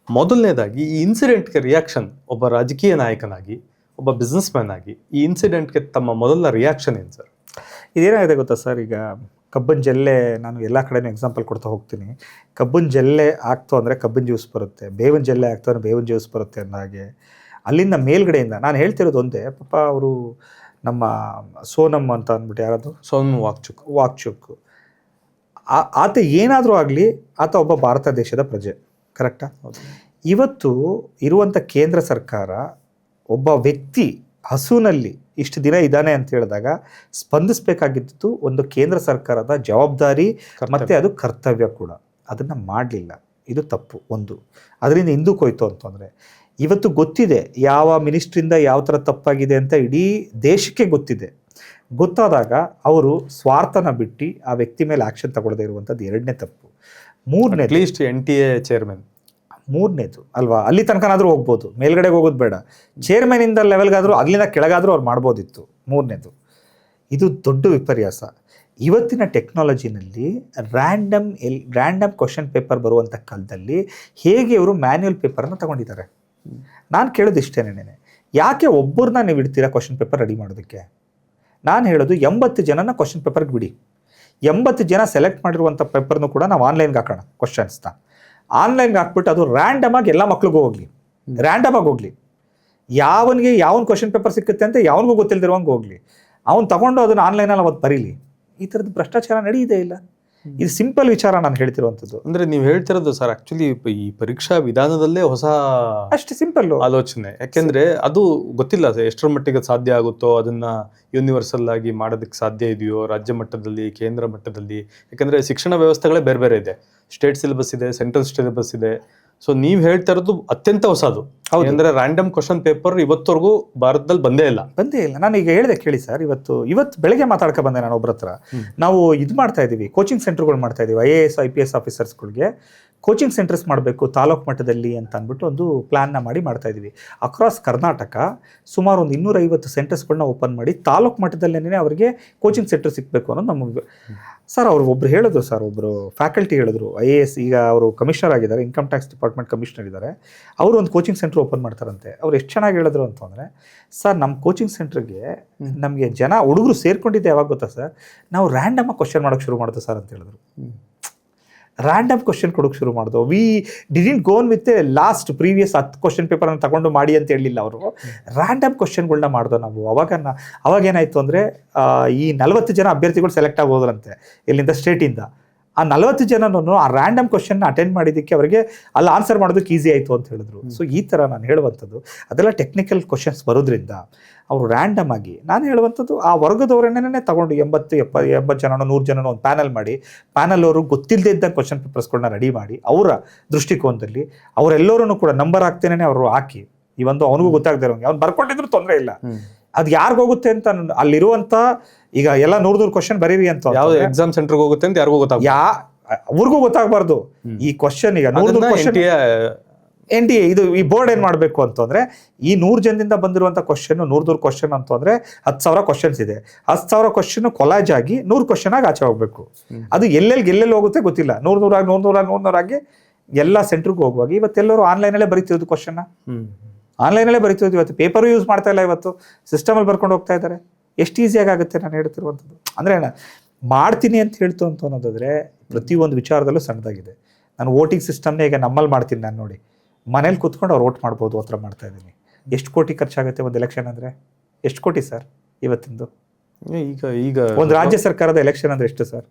ಮೊದಲನೇದಾಗಿ ಈ ಇನ್ಸಿಡೆಂಟ್ಗೆ ರಿಯಾಕ್ಷನ್, ಒಬ್ಬ ರಾಜಕೀಯ ನಾಯಕನಾಗಿ, ಒಬ್ಬ ಬಿಸ್ನೆಸ್ ಮ್ಯಾನ್ ಆಗಿ ಈ ಇನ್ಸಿಡೆಂಟ್ಗೆ ತಮ್ಮ ಮೊದಲ ರಿಯಾಕ್ಷನ್ ಏನು ಸರ್? ಇದೇನಾಗಿದೆ ಗೊತ್ತಾ ಸರ್, ಈಗ ಕಬ್ಬಿನ ಜಲ್ಲೆ, ನಾನು ಎಲ್ಲ ಕಡೆನೂ ಎಕ್ಸಾಂಪಲ್ ಕೊಡ್ತಾ ಹೋಗ್ತೀನಿ. ಕಬ್ಬಿನ ಜಲ್ಲೆ ಆಗ್ತು ಅಂದರೆ ಕಬ್ಬಿನ ಜ್ಯೂಸ್ ಬರುತ್ತೆ, ಬೇವಿನ ಜಲ್ಲೆ ಆಗ್ತು ಅಂದರೆ ಬೇವಿನ ಜ್ಯೂಸ್ ಬರುತ್ತೆ ಅನ್ನೋ ಹಾಗೆ ಅಲ್ಲಿಂದ ಮೇಲ್ಗಡೆಯಿಂದ ನಾನು ಹೇಳ್ತಿರೋದು ಒಂದೇ. ಪಾಪ ಅವರು ನಮ್ಮ ಸೋನಮ್ ಅಂತ ಅಂದ್ಬಿಟ್ಟು, ಯಾರದು ಸೋನಮ್ ವಾಕ್ಚುಕ್, ಆತ ಏನಾದರೂ ಆಗಲಿ ಆತ ಒಬ್ಬ ಭಾರತ ದೇಶದ ಪ್ರಜೆ, ಕರೆಕ್ಟಾ? ಇವತ್ತು ಇರುವಂಥ ಕೇಂದ್ರ ಸರ್ಕಾರ ಒಬ್ಬ ವ್ಯಕ್ತಿ ಹಸುನಲ್ಲಿ ಇಷ್ಟು ದಿನ ಇದ್ದಾನೆ ಅಂತ ಹೇಳಿದಾಗ ಸ್ಪಂದಿಸಬೇಕಾಗಿದ್ದು ಒಂದು ಕೇಂದ್ರ ಸರ್ಕಾರದ ಜವಾಬ್ದಾರಿ ಮತ್ತು ಅದು ಕರ್ತವ್ಯ ಕೂಡ. ಅದನ್ನು ಮಾಡಲಿಲ್ಲ, ಇದು ತಪ್ಪು. ಒಂದು ಅದರಿಂದ ಹಿಂದಕ್ಕೆ ಹೋಯ್ತು ಅಂತಂದರೆ ಇವತ್ತು ಗೊತ್ತಿದೆ ಯಾವ ಮಿನಿಸ್ಟ್ರಿಂದ ಯಾವ ಥರ ತಪ್ಪಾಗಿದೆ ಅಂತ ಇಡೀ ದೇಶಕ್ಕೆ ಗೊತ್ತಿದೆ. ಗೊತ್ತಾದಾಗ ಅವರು ಸ್ವಾರ್ಥನ ಬಿಟ್ಟು ಆ ವ್ಯಕ್ತಿ ಮೇಲೆ ಆ್ಯಕ್ಷನ್ ತಗೊಳ್ಳದೇ ಇರುವಂಥದ್ದು ಎರಡನೇ ತಪ್ಪು. ಮೂರನೇ, ಅಟ್ಲೀಸ್ಟ್ NTA ಚೇರ್ಮನ್, ಮೂರನೇದು ಅಲ್ವಾ, ಅಲ್ಲಿ ತನಕನಾದರೂ ಹೋಗ್ಬೋದು, ಮೇಲ್ಗಡೆಗೆ ಹೋಗೋದು ಬೇಡ, ಚೇರ್ಮನಿಂದ ಲೆವೆಲ್ಗಾದರೂ ಅಲ್ಲಿಂದ ಕೆಳಗಾದರೂ ಅವ್ರು ಮಾಡ್ಬೋದಿತ್ತು. ಮೂರನೇದು, ದೊಡ್ಡ ವಿಪರ್ಯಾಸ. ಇವತ್ತಿನ ಟೆಕ್ನಾಲಜಿನಲ್ಲಿ ರ್ಯಾಂಡಮ್ ಕ್ವಶನ್ ಪೇಪರ್ ಬರುವಂಥ ಕಾಲದಲ್ಲಿ ಹೇಗೆ ಇವರು ಮ್ಯಾನ್ಯುಯಲ್ ಪೇಪರನ್ನು ತಗೊಂಡಿದ್ದಾರೆ? ನಾನು ಕೇಳೋದು ಇಷ್ಟೇನೇನೆ, ಯಾಕೆ ಒಬ್ಬರನ್ನ ನೀವು ಇಡ್ತೀರಾ ಕ್ವಶನ್ ಪೇಪರ್ ರೆಡಿ ಮಾಡೋದಕ್ಕೆ? ನಾನು ಹೇಳೋದು 80 ಜನನ ಕ್ವಶನ್ ಪೇಪರ್ಗೆ ಬಿಡಿ, 80 ಜನ ಸೆಲೆಕ್ಟ್ ಮಾಡಿರುವಂಥ ಪೇಪರ್ನು ಕೂಡ ನಾವು ಆನ್ಲೈನ್ಗೆ ಹಾಕೋಣ. ಕ್ವಶನ್ಸ್ನ ಆನ್ಲೈನ್ಗೆ ಹಾಕ್ಬಿಟ್ಟು ಅದು ರ್ಯಾಂಡಮ್ ಆಗಿ ಎಲ್ಲ ಮಕ್ಳಿಗೂ ಹೋಗ್ಲಿ, ರ್ಯಾಂಡಮ್ ಆಗಿ ಹೋಗ್ಲಿ. ಯಾವನಿಗೆ ಕ್ವಶನ್ ಪೇಪರ್ ಸಿಕ್ಕುತ್ತೆ ಅಂತ ಯಾವನಿಗೂ ಗೊತ್ತಿಲ್ದಿರುವಂಗೆ ಹೋಗ್ಲಿ, ಅವ್ನು ತಗೊಂಡು ಅದನ್ನು ಆನ್ಲೈನಲ್ಲಿ ಅವತ್ತು ಬರೀಲಿ. ಈ ಥರದ್ದು ಭ್ರಷ್ಟಾಚಾರ ನಡೆಯುವುದೇ ಇಲ್ಲ. ಇದು ಸಿಂಪಲ್ ವಿಚಾರ ನಾನು ಹೇಳ್ತಿರುವಂಥದ್ದು. ಅಂದರೆ ನೀವು ಹೇಳ್ತಿರೋದು ಸರ್ ಆ್ಯಕ್ಚುಲಿ ಈ ಪರೀಕ್ಷಾ ವಿಧಾನದಲ್ಲೇ ಹೊಸ ಅಷ್ಟು ಸಿಂಪಲ್ ಆಲೋಚನೆ. ಯಾಕೆಂದರೆ ಅದು ಗೊತ್ತಿಲ್ಲ ಎಷ್ಟರ ಮಟ್ಟಿಗೆ ಸಾಧ್ಯ ಆಗುತ್ತೋ ಅದನ್ನು ಯೂನಿವರ್ಸಲ್ ಆಗಿ ಮಾಡೋದಕ್ಕೆ ಸಾಧ್ಯ ಇದೆಯೋ ರಾಜ್ಯ ಮಟ್ಟದಲ್ಲಿ, ಕೇಂದ್ರ ಮಟ್ಟದಲ್ಲಿ. ಯಾಕೆಂದರೆ ಶಿಕ್ಷಣ ವ್ಯವಸ್ಥೆಗಳೇ ಬೇರೆ ಬೇರೆ ಇದೆ, ಸ್ಟೇಟ್ ಸಿಲೆಬಸ್ ಇದೆ, ಸೆಂಟ್ರಲ್ ಸಿಲೆಬಸ್ ಇದೆ. ಸೊ ನೀವು ಹೇಳ್ತಾ ಇರೋದು ಅತ್ಯಂತ ಹೊಸದು. ಅಂದರೆ ರ್ಯಾಂಡಮ್ ಕ್ವಶನ್ ಪೇಪರ್ ಇವತ್ತವರೆಗೂ ಭಾರತದಲ್ಲಿ ಬಂದೇ ಇಲ್ಲ. ನಾನು ಈಗ ಹೇಳಿದೆ ಕೇಳಿ ಸರ್, ಇವತ್ತು ಬೆಳಗ್ಗೆ ಮಾತಾಡ್ಕೊ ಬಂದೆ ನಾನು ಒಬ್ಬರ ಹತ್ರ. ನಾವು ಇದು ಮಾಡ್ತಾ ಇದ್ದೀವಿ, ಕೋಚಿಂಗ್ ಸೆಂಟರ್ಗಳು ಮಾಡ್ತಾ ಇದ್ದೀವಿ. IAS IPS ಆಫೀಸರ್ಸ್ಗಳಿಗೆ ಕೋಚಿಂಗ್ ಸೆಂಟರ್ಸ್ ಮಾಡಬೇಕು ತಾಲೂಕು ಮಟ್ಟದಲ್ಲಿ ಅಂತ ಅಂದ್ಬಿಟ್ಟು ಒಂದು ಪ್ಲ್ಯಾನ್ನ ಮಾಡ್ತಾ ಇದ್ದೀವಿ. ಅಕ್ರಾಸ್ ಕರ್ನಾಟಕ ಸುಮಾರು ಒಂದು 250 ಸೆಂಟರ್ಸ್ಗಳನ್ನ ಓಪನ್ ಮಾಡಿ ತಾಲೂಕು ಮಟ್ಟದಲ್ಲೇ ಅವರಿಗೆ ಕೋಚಿಂಗ್ ಸೆಂಟರ್ ಸಿಗಬೇಕು ಅನ್ನೋದು ನಮಗೆ. ಸರ್ ಒಬ್ಬರು ಹೇಳಿದ್ರು, ಸರ್ ಒಬ್ಬರು ಫ್ಯಾಕಲ್ಟಿ ಹೇಳಿದ್ರು, IAS ಈಗ ಅವರು ಕಮಿಷನರ್ ಆಗಿದ್ದಾರೆ, ಇನ್ಕಮ್ ಟ್ಯಾಕ್ಸ್ ಡಿಪಾರ್ಟ್ಮೆಂಟ್ ಕಮಿಷನರ್ ಇದ್ದಾರೆ. ಅವರು ಒಂದು ಕೋಚಿಂಗ್ ಸೆಂಟರ್ ಓಪನ್ ಮಾಡ್ತಾರಂತೆ. ಅವ್ರು ಎಷ್ಟು ಚೆನ್ನಾಗಿ ಹೇಳಿದ್ರು ಅಂತಂದರೆ, ಸರ್ ನಮ್ಮ ಕೋಚಿಂಗ್ ಸೆಂಟ್ರಿಗೆ ನಮಗೆ ಹುಡುಗರು ಸೇರ್ಕೊಂಡಿದ್ದೆ ಯಾವಾಗ ಗೊತ್ತಾ ಸರ್, ನಾವು ರ್ಯಾಂಡಮಾಗಿ ಕ್ವಶನ್ ಮಾಡೋಕ್ಕೆ ಶುರು ಮಾಡಿದೆ ಸರ್ ಅಂತ ಹೇಳಿದ್ರು. ರ್ಯಾಂಡಮ್ ಕ್ವಶನ್ ಕೊಡೋಕೆ ಶುರು ಮಾಡಿದ್ರು. We didn't gone with last previous 10 question ಪೇಪರನ್ನು ತಗೊಂಡು ಮಾಡಿ ಅಂತ ಹೇಳಿಲ್ಲ ಅವರು. ರ್ಯಾಂಡಮ್ ಕ್ವಶನ್ಗಳನ್ನ ಮಾಡಿದೋ ನಾವು. ಅವಾಗ ಏನಾಯಿತು ಅಂದರೆ ಈ 40 ಜನ ಅಭ್ಯರ್ಥಿಗಳು ಸೆಲೆಕ್ಟ್ ಆಗೋದ್ರಂತೆ ಇಲ್ಲಿಂದ ಸ್ಟೇಟಿಂದ. ಆ 40 ಜನನೂ ಆ ರ್ಯಾಂಡಮ್ ಕ್ವಶನ್ನ ಅಟೆಂಡ್ ಮಾಡಿದ್ದಕ್ಕೆ ಅವರಿಗೆ ಅಲ್ಲಿ ಆನ್ಸರ್ ಮಾಡೋದಕ್ಕೆ ಈಸಿ ಆಯಿತು ಅಂತ ಹೇಳಿದ್ರು. ಸೊ ಈ ಥರ ನಾನು ಹೇಳುವಂಥದ್ದು ಅದೆಲ್ಲ ಟೆಕ್ನಿಕಲ್ ಕ್ವಶನ್ಸ್ ಬರೋದ್ರಿಂದ ಅವರು ರ್ಯಾಂಡಮ್ ಆಗಿ, ನಾನು ಹೇಳುವಂಥದ್ದು ಆ ವರ್ಗದವರನ್ನೇ ತಗೊಂಡು 80 ಜನನೋ 100 ಜನನೋ ಒಂದು ಪ್ಯಾನಲ್ ಮಾಡಿ, ಪ್ಯಾನಲ್ ಅವರು ಗೊತ್ತಿಲ್ಲದೆ ಇದ್ದ ಕ್ವಶನ್ ಪೇಪರ್ಸ್ಗಳನ್ನ ರೆಡಿ ಮಾಡಿ ಅವರ ದೃಷ್ಟಿಕೋನದಲ್ಲಿ ಅವರೆಲ್ಲರೂ ಕೂಡ ನಂಬರ್ ಹಾಕ್ತೇನೆ ಅವರು ಹಾಕಿ, ಈ ಒಂದು ಅವನಿಗೂ ಗೊತ್ತಾಗದೇ ಇರೋಂಗೆ ಅವ್ನು ಬರ್ಕೊಂಡಿದ್ರು ತೊಂದರೆ ಇಲ್ಲ, ಅದು ಯಾರಿಗ ಹೋಗುತ್ತೆ ಅಂತ ಅಲ್ಲಿರುವಂತ ಈಗ ಎಲ್ಲ 100 ಕ್ವಶನ್ ಬರೀರಿ ಅಂತ ಯಾವ ಎಕ್ಸಾಮ್ ಸೆಂಟರ್ಗೆ ಹೋಗುತ್ತೆ ಅಂತ ಯಾರಿಗೂ ಗೊತ್ತಾಗ ಅವ್ರಿಗೂ ಗೊತ್ತಾಗಬಾರ್ದು ಈ ಕ್ವಶನ್. ಈಗ 100 ಕ್ವಶನ್ NTA ಇದು ಈ ಬೋರ್ಡ್ ಏನ್ ಮಾಡ್ಬೇಕು ಅಂತಂದ್ರೆ ಈ 100 ಜನದಿಂದ ಬಂದಿರುವಂತ ಕ್ವಶನ್ 100 ಕ್ವಶನ್ ಅಂತಂದ್ರೆ 10,000 ಕ್ವಶನ್ಸ್ ಇದೆ. 10,000 ಕ್ವಶನ್ ಕೊಲಾಜ್ ಆಗಿ 100 ಕ್ವಶನ್ ಆಗಿ ಆಚೆ ಹೋಗ್ಬೇಕು. ಅದು ಎಲ್ಲೆಲ್ಲಿ ಹೋಗುತ್ತೆ ಗೊತ್ತಿಲ್ಲ. 100 ಆಗಿ ಎಲ್ಲ ಸೆಂಟರ್ಗೂ ಹೋಗುವಾಗ ಇವತ್ತೆಲ್ಲರೂ ಆನ್ಲೈನಲ್ಲೇ ಬರೀತಿರೋದು ಕ್ವಶನ್, ಆನ್ಲೈನಲ್ಲೇ ಬರೀತಿರೋದು. ಇವತ್ತು ಪೇಪರ್ ಯೂಸ್ ಮಾಡ್ತಾ ಇಲ್ಲ, ಇವತ್ತು ಸಿಸ್ಟಮಲ್ಲಿ ಬರ್ಕೊಂಡು ಹೋಗ್ತಾ ಇದ್ದಾರೆ. ಎಷ್ಟು ಈಸಿಯಾಗಿ ಆಗುತ್ತೆ ನಾನು ಹೇಳ್ತಿರುವಂಥದ್ದು. ಅಂದರೆ ಮಾಡ್ತೀನಿ ಅಂತ ಹೇಳ್ತು ಅಂತ ಅನ್ನೋದಾದ್ರೆ ಪ್ರತಿಯೊಂದು ವಿಚಾರದಲ್ಲೂ ಸಣ್ಣದಾಗಿದೆ. ನಾನು ವೋಟಿಂಗ್ ಸಿಸ್ಟಮ್ನೇ ಈಗ ನಮ್ಮಲ್ಲಿ ಮಾಡ್ತೀನಿ. ನಾನು ನೋಡಿ ಮನೇಲಿ ಕೂತ್ಕೊಂಡು ಅವ್ರು ವೋಟ್ ಮಾಡ್ಬೋದು, ಆ ಥರ ಮಾಡ್ತಾ ಇದ್ದೀನಿ. ಎಷ್ಟು ಕೋಟಿ ಖರ್ಚಾಗುತ್ತೆ ಒಂದು ಎಲೆಕ್ಷನ್ ಅಂದರೆ? ಎಷ್ಟು ಕೋಟಿ ಸರ್ ಇವತ್ತಿಂದು? ಈಗ ಒಂದು ರಾಜ್ಯ ಸರ್ಕಾರದ ಎಲೆಕ್ಷನ್ ಅಂದರೆ ಎಷ್ಟು ಸರ್?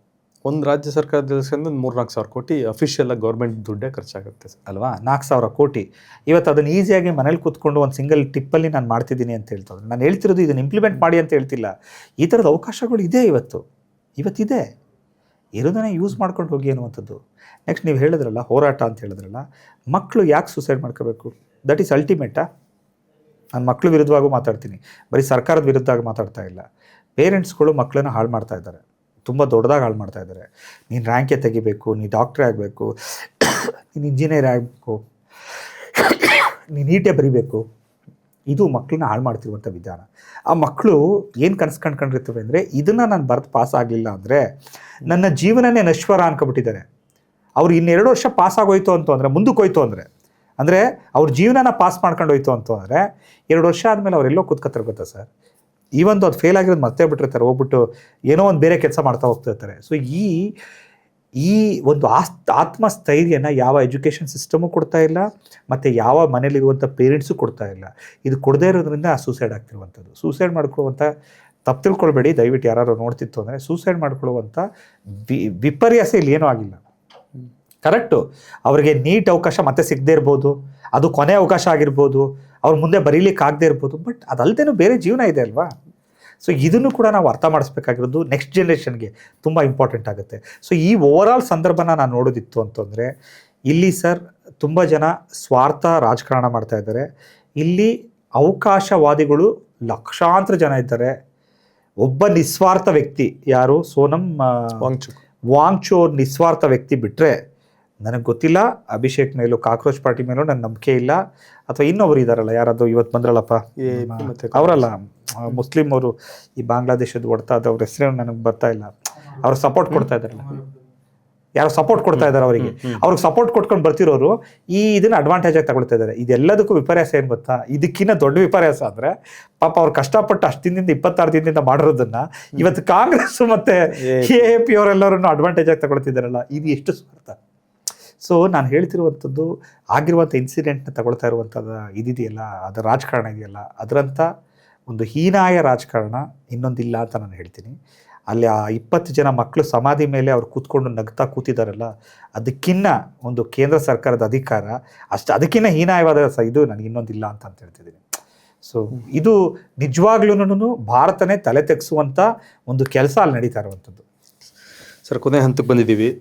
ಒಂದು ರಾಜ್ಯ ಸರ್ಕಾರದ ಎಲೆಕ್ಷನ್ 3-4 ಸಾವಿರ ಕೋಟಿ ಅಫಿಷಿಯಲ್ ಆಗಿ ಗೌರ್ಮೆಂಟ್ ದುಡ್ಡೇ ಖರ್ಚಾಗುತ್ತೆ ಸರ್, ಅಲ್ವಾ? 4,000 ಕೋಟಿ. ಇವತ್ತು ಅದನ್ನು ಈಸಿಯಾಗಿ ಮನೇಲಿ ಕೂತ್ಕೊಂಡು ಒಂದು ಸಿಂಗಲ್ ಟಿಪ್ಪಲ್ಲಿ ನಾನು ಮಾಡ್ತಿದ್ದೀನಿ ಅಂತ ಹೇಳ್ತಾರೆ. ನಾನು ಹೇಳ್ತಿರೋದು ಇದನ್ನು ಇಂಪ್ಲಿಮೆಂಟ್ ಮಾಡಿ ಅಂತ ಹೇಳ್ತಿಲ್ಲ. ಈ ಥರದ ಅವಕಾಶಗಳು ಇದೆ ಇವತ್ತಿದೆ. ಇರೋದನ್ನೇ ಯೂಸ್ ಮಾಡ್ಕೊಂಡು ಹೋಗಿ ಅನ್ನುವಂಥದ್ದು. ನೆಕ್ಸ್ಟ್ ನೀವು ಹೇಳಿದ್ರಲ್ಲ ಹೋರಾಟ ಅಂತ ಹೇಳಿದ್ರಲ್ಲ, ಮಕ್ಕಳು ಯಾಕೆ ಸೂಸೈಡ್ ಮಾಡ್ಕೋಬೇಕು? ದಟ್ ಈಸ್ ಅಲ್ಟಿಮೇಟಾ? ನಾನು ಮಕ್ಕಳು ವಿರುದ್ಧವಾಗೂ ಮಾತಾಡ್ತೀನಿ, ಬರೀ ಸರ್ಕಾರದ ವಿರುದ್ಧ ಮಾತಾಡ್ತಾ ಇಲ್ಲ. ಪೇರೆಂಟ್ಸ್ಗಳು ಮಕ್ಕಳನ್ನ ಹಾಳು ಮಾಡ್ತಾ ಇದ್ದಾರೆ, ತುಂಬ ದೊಡ್ಡದಾಗಿ ಹಾಳು ಮಾಡ್ತಾ ಇದ್ದಾರೆ. ನೀನು ರ್ಯಾಂಕೇ ತೆಗಿಬೇಕು, ನೀನು ಡಾಕ್ಟ್ರೇ ಆಗಬೇಕು, ನೀನು ಇಂಜಿನಿಯರ್ ಆಗಬೇಕು, ನೀನು ನೀಟೇ ಬರೀಬೇಕು. ಇದು ಮಕ್ಕಳನ್ನ ಹಾಳು ಮಾಡ್ತಿರುವಂಥ ವಿಧಾನ. ಆ ಮಕ್ಕಳು ಏನು ಕನಸು ಕಂಡ್ಕೊಂಡಿರ್ತವೆ ಅಂದರೆ ಇದನ್ನು ನಾನು ಬರೆದು ಪಾಸ್ ಆಗಲಿಲ್ಲ ಅಂದರೆ ನನ್ನ ಜೀವನನೇ ನಶ್ವರ ಅನ್ಕೊಬಿಟ್ಟಿದ್ದಾರೆ. ಅವ್ರು 2 ವರ್ಷ ಪಾಸ್ ಆಗೋಯ್ತು ಅಂತಂದರೆ, ಮುಂದಕ್ಕೆ ಹೋಯ್ತು ಅಂದರೆ ಅವ್ರ ಜೀವನನ ಪಾಸ್ ಮಾಡ್ಕೊಂಡು ಹೋಯ್ತು ಅಂತಂದರೆ 2 ವರ್ಷ ಆದಮೇಲೆ ಅವರೆಲ್ಲೋ ಕೂತ್ಕೊತಾರೆ ಗೊತ್ತಾ ಸರ್? ಅದು ಫೇಲ್ ಆಗಿರೋದು ಮತ್ತೆ ಬಿಟ್ಟಿರ್ತಾರೆ, ಹೋಗ್ಬಿಟ್ಟು ಏನೋ ಒಂದು ಬೇರೆ ಕೆಲಸ ಮಾಡ್ತಾ ಹೋಗ್ತಿರ್ತಾರೆ. ಸೊ ಈ ಒಂದು ಆತ್ಮಸ್ಥೈರ್ಯನ ಯಾವ ಎಜುಕೇಷನ್ ಸಿಸ್ಟಮು ಕೊಡ್ತಾ ಇಲ್ಲ, ಮತ್ತು ಯಾವ ಮನೇಲಿರುವಂಥ ಪೇರೆಂಟ್ಸು ಕೊಡ್ತಾ ಇಲ್ಲ. ಇದು ಕೊಡದೇ ಇರೋದ್ರಿಂದ ಸೂಸೈಡ್ ಆಗ್ತಿರುವಂಥದ್ದು. ಸೂಸೈಡ್ ಮಾಡ್ಕೊಳ್ಳುವಂಥ ತಪ್ಪು ತಿಳ್ಕೊಳ್ಬೇಡಿ ದಯವಿಟ್ಟು, ಯಾರು ನೋಡ್ತಿತ್ತು ಅಂದರೆ ಸೂಸೈಡ್ ಮಾಡ್ಕೊಳ್ಳುವಂಥ ವಿಪರ್ಯಾಸ ಇಲ್ಲಿ ಏನೂ ಆಗಿಲ್ಲ. ಕರೆಕ್ಟು, ಅವರಿಗೆ ನೀಟ್ ಅವಕಾಶ ಮತ್ತೆ ಸಿಗದೇ ಇರ್ಬೋದು, ಅದು ಕೊನೆ ಅವಕಾಶ ಆಗಿರ್ಬೋದು, ಅವ್ರು ಮುಂದೆ ಬರೀಲಿಕ್ಕೆ ಆಗದೆ ಇರ್ಬೋದು, ಬಟ್ ಅದಲ್ಲದೇನೂ ಬೇರೆ ಜೀವನ ಇದೆ ಅಲ್ವಾ? ಸೊ ಇದನ್ನು ಕೂಡ ನಾವು ಅರ್ಥ ಮಾಡಿಸ್ಬೇಕಾಗಿರೋದು ನೆಕ್ಸ್ಟ್ ಜನ್ರೇಷನ್ಗೆ ತುಂಬ ಇಂಪಾರ್ಟೆಂಟ್ ಆಗುತ್ತೆ. ಸೊ ಈ ಓವರಾಲ್ ಸಂದರ್ಭನ ನಾನು ನೋಡೋದಿತ್ತು ಅಂತಂದರೆ ಇಲ್ಲಿ ಸರ್ ತುಂಬ ಜನ ಸ್ವಾರ್ಥ ರಾಜಕಾರಣ ಮಾಡ್ತಾ ಇದ್ದಾರೆ. ಇಲ್ಲಿ ಅವಕಾಶವಾದಿಗಳು ಲಕ್ಷಾಂತರ ಜನ ಇದ್ದಾರೆ. ಒಬ್ಬ ನಿಸ್ವಾರ್ಥ ವ್ಯಕ್ತಿ ಯಾರು, ಸೋನಮ್ ವಾಂಗ್ಚುಕ್ ನಿಸ್ವಾರ್ಥ ವ್ಯಕ್ತಿ ಬಿಟ್ಟರೆ ನನಗೆ ಗೊತ್ತಿಲ್ಲ ಅಭಿಷೇಕ್ ಮೇಲೂ ಕಾಕ್ರೋಚ್ ಪಾರ್ಟಿ ಮೇಲೂ ನನ್ನ ನಂಬಿಕೆ ಇಲ್ಲ. ಅಥವಾ ಇನ್ನೊಬ್ರು ಇದ್ದಾರಲ್ಲ, ಯಾರದು ಇವತ್ತು ಬಂದ್ರಲ್ಲಪ್ಪ, ಅವರಲ್ಲ ಮುಸ್ಲಿಂ ಅವರು, ಈ ಬಾಂಗ್ಲಾದೇಶದ ಹೊಡ್ತಾ ಅವ್ರ ಹೆಸರು ನನಗೆ ಬರ್ತಾ ಇಲ್ಲ. ಅವ್ರಿಗೆ ಸಪೋರ್ಟ್ ಕೊಡ್ತಾ ಇದ್ದಾರಲ್ಲ, ಯಾರು ಸಪೋರ್ಟ್ ಕೊಡ್ತಾ ಇದ್ದಾರೆ ಅವರಿಗೆ, ಅವ್ರಿಗೆ ಸಪೋರ್ಟ್ ಕೊಟ್ಕೊಂಡು ಬರ್ತಿರೋರು ಇದನ್ನ ಅಡ್ವಾಂಟೇಜ್ ಆಗಿ ತಗೊಳ್ತಾ ಇದ್ದಾರೆ. ಇದೆಲ್ಲದಕ್ಕೂ ವಿಪರ್ಯಾಸ ಏನು ಗೊತ್ತಾ? ಇದಕ್ಕಿಂತ ದೊಡ್ಡ ವಿಪರ್ಯಾಸ ಅಂದರೆ ಪಾಪ ಅವ್ರು ಕಷ್ಟಪಟ್ಟು 26 ದಿನದಿಂದ ಮಾಡಿರೋದನ್ನ ಇವತ್ತು ಕಾಂಗ್ರೆಸ್ ಮತ್ತೆ AAP ಅವರೆಲ್ಲರೂ ಅಡ್ವಾಂಟೇಜ್ ಆಗಿ ತಗೊಳ್ತಿದ್ದಾರಲ್ಲ, ಇದು ಎಷ್ಟು ಸ್ವಾರ್ಥ. ಸೊ ನಾನು ಹೇಳ್ತಿರುವಂಥದ್ದು ಆಗಿರುವಂಥ ಇನ್ಸಿಡೆಂಟ್ನ ತಗೊಳ್ತಾ ಇರುವಂಥದ್ದು ಇದೆಯಲ್ಲ, ಅದರ ರಾಜಕಾರಣ ಇದೆಯಲ್ಲ, ಅದರಂಥ ಒಂದು ಹೀನಾಯ ರಾಜಕಾರಣ ಇನ್ನೊಂದಿಲ್ಲ ಅಂತ ನಾನು ಹೇಳ್ತೀನಿ. ಅಲ್ಲಿ ಆ 20 ಜನ ಮಕ್ಕಳು ಸಮಾಧಿ ಮೇಲೆ ಅವ್ರು ಕೂತ್ಕೊಂಡು ನಗ್ತಾ ಕೂತಿದ್ದಾರಲ್ಲ, ಅದಕ್ಕಿನ್ನ ಒಂದು ಕೇಂದ್ರ ಸರ್ಕಾರದ ಅಧಿಕಾರ ಅದಕ್ಕಿಂತ ಹೀನಾಯವಾದ ಇದು ನನಗೆ ಇನ್ನೊಂದಿಲ್ಲ ಅಂತ ಹೇಳ್ತಿದ್ದೀನಿ. ಸೊ ಇದು ನಿಜವಾಗ್ಲೂ ಭಾರತನೇ ತಲೆ ತೆಗೆಸುವಂಥ ಒಂದು ಕೆಲಸ ಅಲ್ಲಿ ನಡೀತಾ ಇರುವಂಥದ್ದು. ಸರ್, ಕೊನೆ ಹಂತಕ್ಕೆ ಬಂದಿದ್ದೀವಿ.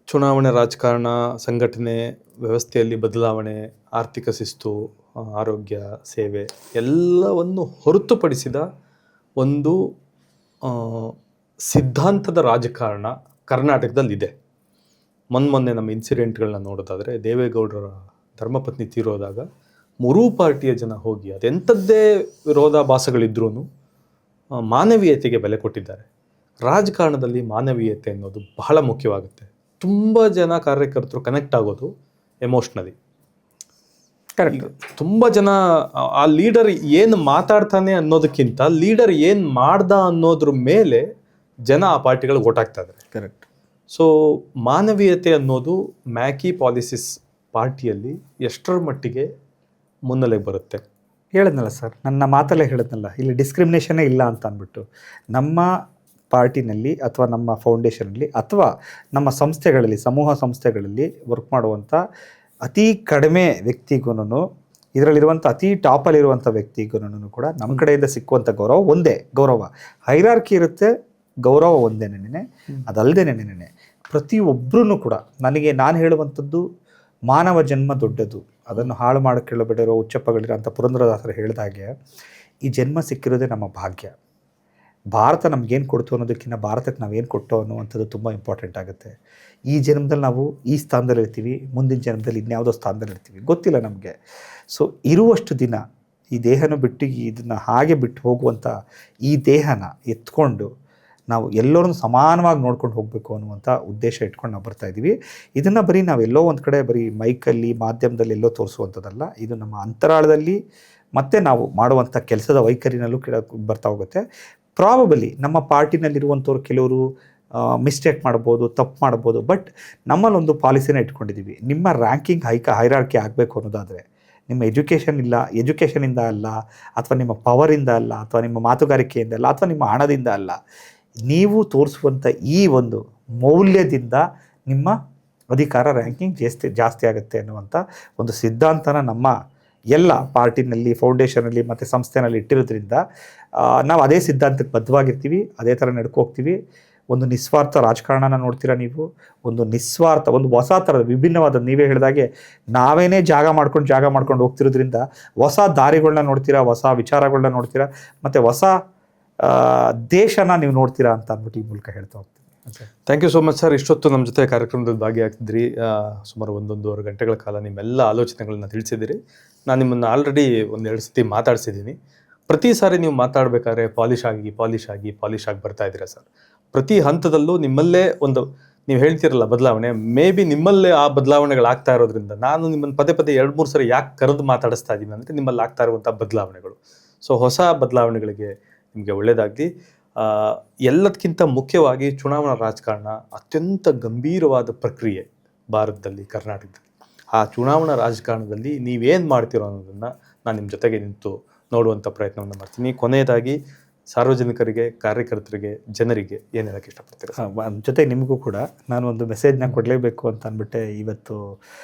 ಚುನಾವಣೆ, ರಾಜಕಾರಣ, ಸಂಘಟನೆ, ವ್ಯವಸ್ಥೆಯಲ್ಲಿ ಬದಲಾವಣೆ, ಆರ್ಥಿಕ ಶಿಸ್ತು, ಆರೋಗ್ಯ ಸೇವೆ ಎಲ್ಲವನ್ನು ಹೊರತುಪಡಿಸಿದ ಒಂದು ಸಿದ್ಧಾಂತದ ರಾಜಕಾರಣ ಕರ್ನಾಟಕದಲ್ಲಿದೆ. ಮೊನ್ನೆ ನಮ್ಮ ಇನ್ಸಿಡೆಂಟ್ಗಳನ್ನ ನೋಡೋದಾದರೆ, ದೇವೇಗೌಡರ ಧರ್ಮಪತ್ನಿ ತೀರೋದಾಗ 3 ಪಾರ್ಟಿಯ ಜನ ಹೋಗಿ ಅದೆಂಥದ್ದೇ ವಿರೋಧಾಭಾಸಗಳಿದ್ರೂ ಮಾನವೀಯತೆಗೆ ಬೆಲೆ ಕೊಟ್ಟಿದ್ದಾರೆ. ರಾಜಕಾರಣದಲ್ಲಿ ಮಾನವೀಯತೆ ಅನ್ನೋದು ಬಹಳ ಮುಖ್ಯವಾಗುತ್ತೆ. ತುಂಬ ಜನ ಕಾರ್ಯಕರ್ತರು ಕನೆಕ್ಟ್ ಆಗೋದು ಎಮೋಷ್ನಲಿ. ಕರೆಕ್ಟ್. ತುಂಬ ಜನ ಆ ಲೀಡರ್ ಏನು ಮಾತಾಡ್ತಾನೆ ಅನ್ನೋದಕ್ಕಿಂತ ಲೀಡರ್ ಏನು ಮಾಡ್ದ ಅನ್ನೋದ್ರ ಮೇಲೆ ಜನ ಆ ಪಾರ್ಟಿಗಳಿಗೆ ವೋಟ್ ಹಾಕ್ತಾ ಇದ್ದಾರೆ. ಕರೆಕ್ಟ್. ಸೊ ಮಾನವೀಯತೆ ಅನ್ನೋದು ಮ್ಯಾಕಿ ಪಾಲಿಸಿಸ್ ಪಾರ್ಟಿಯಲ್ಲಿ ಎಷ್ಟರ ಮಟ್ಟಿಗೆ ಮುನ್ನೆಲೆಗೆ ಬರುತ್ತೆ? ಹೇಳಿದ್ನಲ್ಲ ಸರ್, ನನ್ನ ಮಾತಲ್ಲೇ ಹೇಳಿದ್ನಲ್ಲ, ಇಲ್ಲಿ ಡಿಸ್ಕ್ರಿಮಿನೇಷನ್ನೇ ಇಲ್ಲ ಅಂತ ಅಂದ್ಬಿಟ್ಟು. ನಮ್ಮ ಪಾರ್ಟಿನಲ್ಲಿ ಅಥವಾ ನಮ್ಮ ಫೌಂಡೇಶನಲ್ಲಿ ಅಥವಾ ನಮ್ಮ ಸಂಸ್ಥೆಗಳಲ್ಲಿ, ಸಮೂಹ ಸಂಸ್ಥೆಗಳಲ್ಲಿ ವರ್ಕ್ ಮಾಡುವಂಥ ಅತಿ ಕಡಿಮೆ ವ್ಯಕ್ತಿಗೂ, ಇದರಲ್ಲಿರುವಂಥ ಅತಿ ಟಾಪಲ್ಲಿರುವಂಥ ವ್ಯಕ್ತಿಗೂ ಕೂಡ ನಮ್ಮ ಕಡೆಯಿಂದ ಸಿಕ್ಕುವಂಥ ಗೌರವ ಒಂದೇ ಗೌರವ. ಹೈರಾರ್ಕಿ ಇರುತ್ತೆ, ಗೌರವ ಒಂದೇನೇನೆ. ಅದಲ್ಲದೇನೇನೆ ಪ್ರತಿಯೊಬ್ಬರೂ ಕೂಡ ನಾನು ಹೇಳುವಂಥದ್ದು ಮಾನವ ಜನ್ಮ ದೊಡ್ಡದು, ಅದನ್ನು ಹಾಳು ಮಾಡಿಕೊಳ್ಳಬೇಡಿರೋ ಉಚ್ಚಪ್ಪಗಳಿರೋ ಅಂತ ಪುರಂದರದಾಸರು ಹೇಳಿದ ಹಾಗೆ ಈ ಜನ್ಮ ಸಿಕ್ಕಿರೋದೇ ನಮ್ಮ ಭಾಗ್ಯ. ಭಾರತ ನಮಗೇನು ಕೊಡ್ತು ಅನ್ನೋದಕ್ಕಿಂತ ಭಾರತಕ್ಕೆ ನಾವೇನು ಕೊಟ್ಟು ಅನ್ನುವಂಥದ್ದು ತುಂಬ ಇಂಪಾರ್ಟೆಂಟ್ ಆಗುತ್ತೆ. ಈ ಜನ್ಮದಲ್ಲಿ ನಾವು ಈ ಸ್ಥಾನದಲ್ಲಿ ಇರ್ತೀವಿ, ಮುಂದಿನ ಜನ್ಮದಲ್ಲಿ ಇನ್ಯಾವುದೋ ಸ್ಥಾನದಲ್ಲಿ ಇರ್ತೀವಿ, ಗೊತ್ತಿಲ್ಲ ನಮಗೆ. ಸೊ ಇರುವಷ್ಟು ದಿನ ಈ ದೇಹನ ಬಿಟ್ಟು ಇದನ್ನು ಹಾಗೆ ಬಿಟ್ಟು ಹೋಗುವಂಥ ಈ ದೇಹನ ಎತ್ಕೊಂಡು ನಾವು ಎಲ್ಲರನ್ನು ಸಮಾನವಾಗಿ ನೋಡ್ಕೊಂಡು ಹೋಗಬೇಕು ಅನ್ನುವಂಥ ಉದ್ದೇಶ ಇಟ್ಕೊಂಡು ನಾವು ಬರ್ತಾಯಿದ್ದೀವಿ. ಇದನ್ನು ಬರೀ ನಾವೆಲ್ಲೋ ಒಂದು ಕಡೆ ಬರೀ ಮೈಕಲ್ಲಿ ಮಾಧ್ಯಮದಲ್ಲಿ ಎಲ್ಲೋ ತೋರಿಸುವಂಥದ್ದಲ್ಲ, ಇದು ನಮ್ಮ ಅಂತರಾಳದಲ್ಲಿ ಮತ್ತು ನಾವು ಮಾಡುವಂಥ ಕೆಲಸದ ವೈಖರಿನಲ್ಲೂ ಬರ್ತಾ ಹೋಗುತ್ತೆ. ಪ್ರಾಬಬಲಿ ನಮ್ಮ ಪಾರ್ಟಿನಲ್ಲಿರುವಂಥವ್ರು ಕೆಲವರು ಮಿಸ್ಟೇಕ್ ಮಾಡ್ಬೋದು, ತಪ್ಪು ಮಾಡ್ಬೋದು, ಬಟ್ ನಮ್ಮಲ್ಲೊಂದು ಪಾಲಿಸಿನ ಇಟ್ಕೊಂಡಿದ್ದೀವಿ. ನಿಮ್ಮ ರ್ಯಾಂಕಿಂಗ್ ಹೈರಾರ್ಕಿ ಆಗಬೇಕು ಅನ್ನೋದಾದರೆ ನಿಮ್ಮ ಎಜುಕೇಷನಿಂದ ಅಲ್ಲ, ಅಥವಾ ನಿಮ್ಮ ಪವರಿಂದ ಅಲ್ಲ, ಅಥವಾ ನಿಮ್ಮ ಮಾತುಗಾರಿಕೆಯಿಂದ ಅಲ್ಲ, ಅಥವಾ ನಿಮ್ಮ ಹಣದಿಂದ ಅಲ್ಲ, ನೀವು ತೋರಿಸುವಂಥ ಈ ಒಂದು ಮೌಲ್ಯದಿಂದ ನಿಮ್ಮ ಅಧಿಕಾರ ರ್ಯಾಂಕಿಂಗ್ ಜಾಸ್ತಿ ಆಗುತ್ತೆ ಅನ್ನುವಂಥ ಒಂದು ಸಿದ್ಧಾಂತನ ನಮ್ಮ ಎಲ್ಲ ಪಾರ್ಟಿನಲ್ಲಿ, ಫೌಂಡೇಶನಲ್ಲಿ ಮತ್ತು ಸಂಸ್ಥೆನಲ್ಲಿ ಇಟ್ಟಿರೋದ್ರಿಂದ ನಾವು ಅದೇ ಸಿದ್ಧಾಂತಕ್ಕೆ ಬದ್ಧವಾಗಿರ್ತೀವಿ, ಅದೇ ಥರ ನಡ್ಕೋಗ್ತೀವಿ. ಒಂದು ನಿಸ್ವಾರ್ಥ ರಾಜಕಾರಣನ ನೋಡ್ತೀರಾ ನೀವು, ಒಂದು ನಿಸ್ವಾರ್ಥ, ಒಂದು ಹೊಸ ಥರದ ವಿಭಿನ್ನವಾದ, ನೀವೇ ಹೇಳಿದಾಗೆ ನಾವೇನೇ ಜಾಗ ಮಾಡ್ಕೊಂಡು ಹೋಗ್ತಿರೋದ್ರಿಂದ ಹೊಸ ದಾರಿಗಳನ್ನ ನೋಡ್ತೀರಾ, ಹೊಸ ವಿಚಾರಗಳನ್ನ ನೋಡ್ತೀರಾ, ಮತ್ತು ಹೊಸ ದೇಶನ ನೀವು ನೋಡ್ತೀರಾ ಅಂತ ಅಂದ್ಬಿಟ್ಟು ಈ ಮೂಲಕ ಹೇಳ್ತಾ ಹೋಗ್ತೀನಿ. Thank you so much sir. ಇಷ್ಟೊತ್ತು ನಮ್ಮ ಜೊತೆ ಕಾರ್ಯಕ್ರಮದಲ್ಲಿ ಭಾಗಿಯಾಗ್ತಿದ್ರಿ. ಸುಮಾರು 1.5 ಗಂಟೆಗಳ ಕಾಲ ನಿಮ್ಮೆಲ್ಲ ಆಲೋಚನೆಗಳನ್ನ ತಿಳಿಸಿದ್ದೀರಿ. ನಾನು ನಿಮ್ಮನ್ನು ಆಲ್ರೆಡಿ 1-2 ಸತಿ ಮಾತಾಡಿಸಿದ್ದೀನಿ. ಪ್ರತಿ ಸಾರಿ ನೀವು ಮಾತಾಡಬೇಕಾದ್ರೆ ಪಾಲಿಶ್ ಆಗಿ ಬರ್ತಾ ಇದ್ದೀರಾ ಸರ್. ಪ್ರತಿ ಹಂತದಲ್ಲೂ ನಿಮ್ಮಲ್ಲೇ ಒಂದು, ನೀವು ಹೇಳ್ತಿರಲ್ಲ ಬದಲಾವಣೆ, ಮೇ ಬಿ ನಿಮ್ಮಲ್ಲೇ ಆ ಬದಲಾವಣೆಗಳಾಗ್ತಾ ಇರೋದ್ರಿಂದ ನಾನು ನಿಮ್ಮನ್ನು ಪದೇ 2-3 ಸರಿ ಯಾಕೆ ಕರೆದು ಮಾತಾಡಿಸ್ತಾ ಇದ್ದೀನಿ ಅಂದರೆ ನಿಮ್ಮಲ್ಲಿ ಆಗ್ತಾ ಇರುವಂಥ ಬದಲಾವಣೆಗಳು. ಸೊ ಹೊಸ ಬದಲಾವಣೆಗಳಿಗೆ ನಿಮಗೆ ಒಳ್ಳೆಯದಾಗಲಿ. ಎಲ್ಲದಕ್ಕಿಂತ ಮುಖ್ಯವಾಗಿ ಚುನಾವಣಾ ರಾಜಕಾರಣ ಅತ್ಯಂತ ಗಂಭೀರವಾದ ಪ್ರಕ್ರಿಯೆ ಭಾರತದಲ್ಲಿ, ಕರ್ನಾಟಕದಲ್ಲಿ. ಆ ಚುನಾವಣಾ ರಾಜಕಾರಣದಲ್ಲಿ ನೀವೇನು ಮಾಡ್ತೀರೋ ಅನ್ನೋದನ್ನು ನಾನು ನಿಮ್ಮ ಜೊತೆಗೆ ನಿಂತು ನೋಡುವಂಥ ಪ್ರಯತ್ನವನ್ನು ಮಾಡ್ತೀನಿ. ಕೊನೆಯದಾಗಿ ಸಾರ್ವಜನಿಕರಿಗೆ, ಕಾರ್ಯಕರ್ತರಿಗೆ, ಜನರಿಗೆ ಏನು ಹೇಳೋಕ್ಕೆ ಇಷ್ಟಪಡ್ತೀರಾ? ಜೊತೆಗೆ ನಿಮಗೂ ಕೂಡ ನಾನು ಒಂದು ಮೆಸೇಜ್ನ ಕೊಡಲೇಬೇಕು ಅಂತ ಅಂದ್ಬಿಟ್ಟೆ ಇವತ್ತು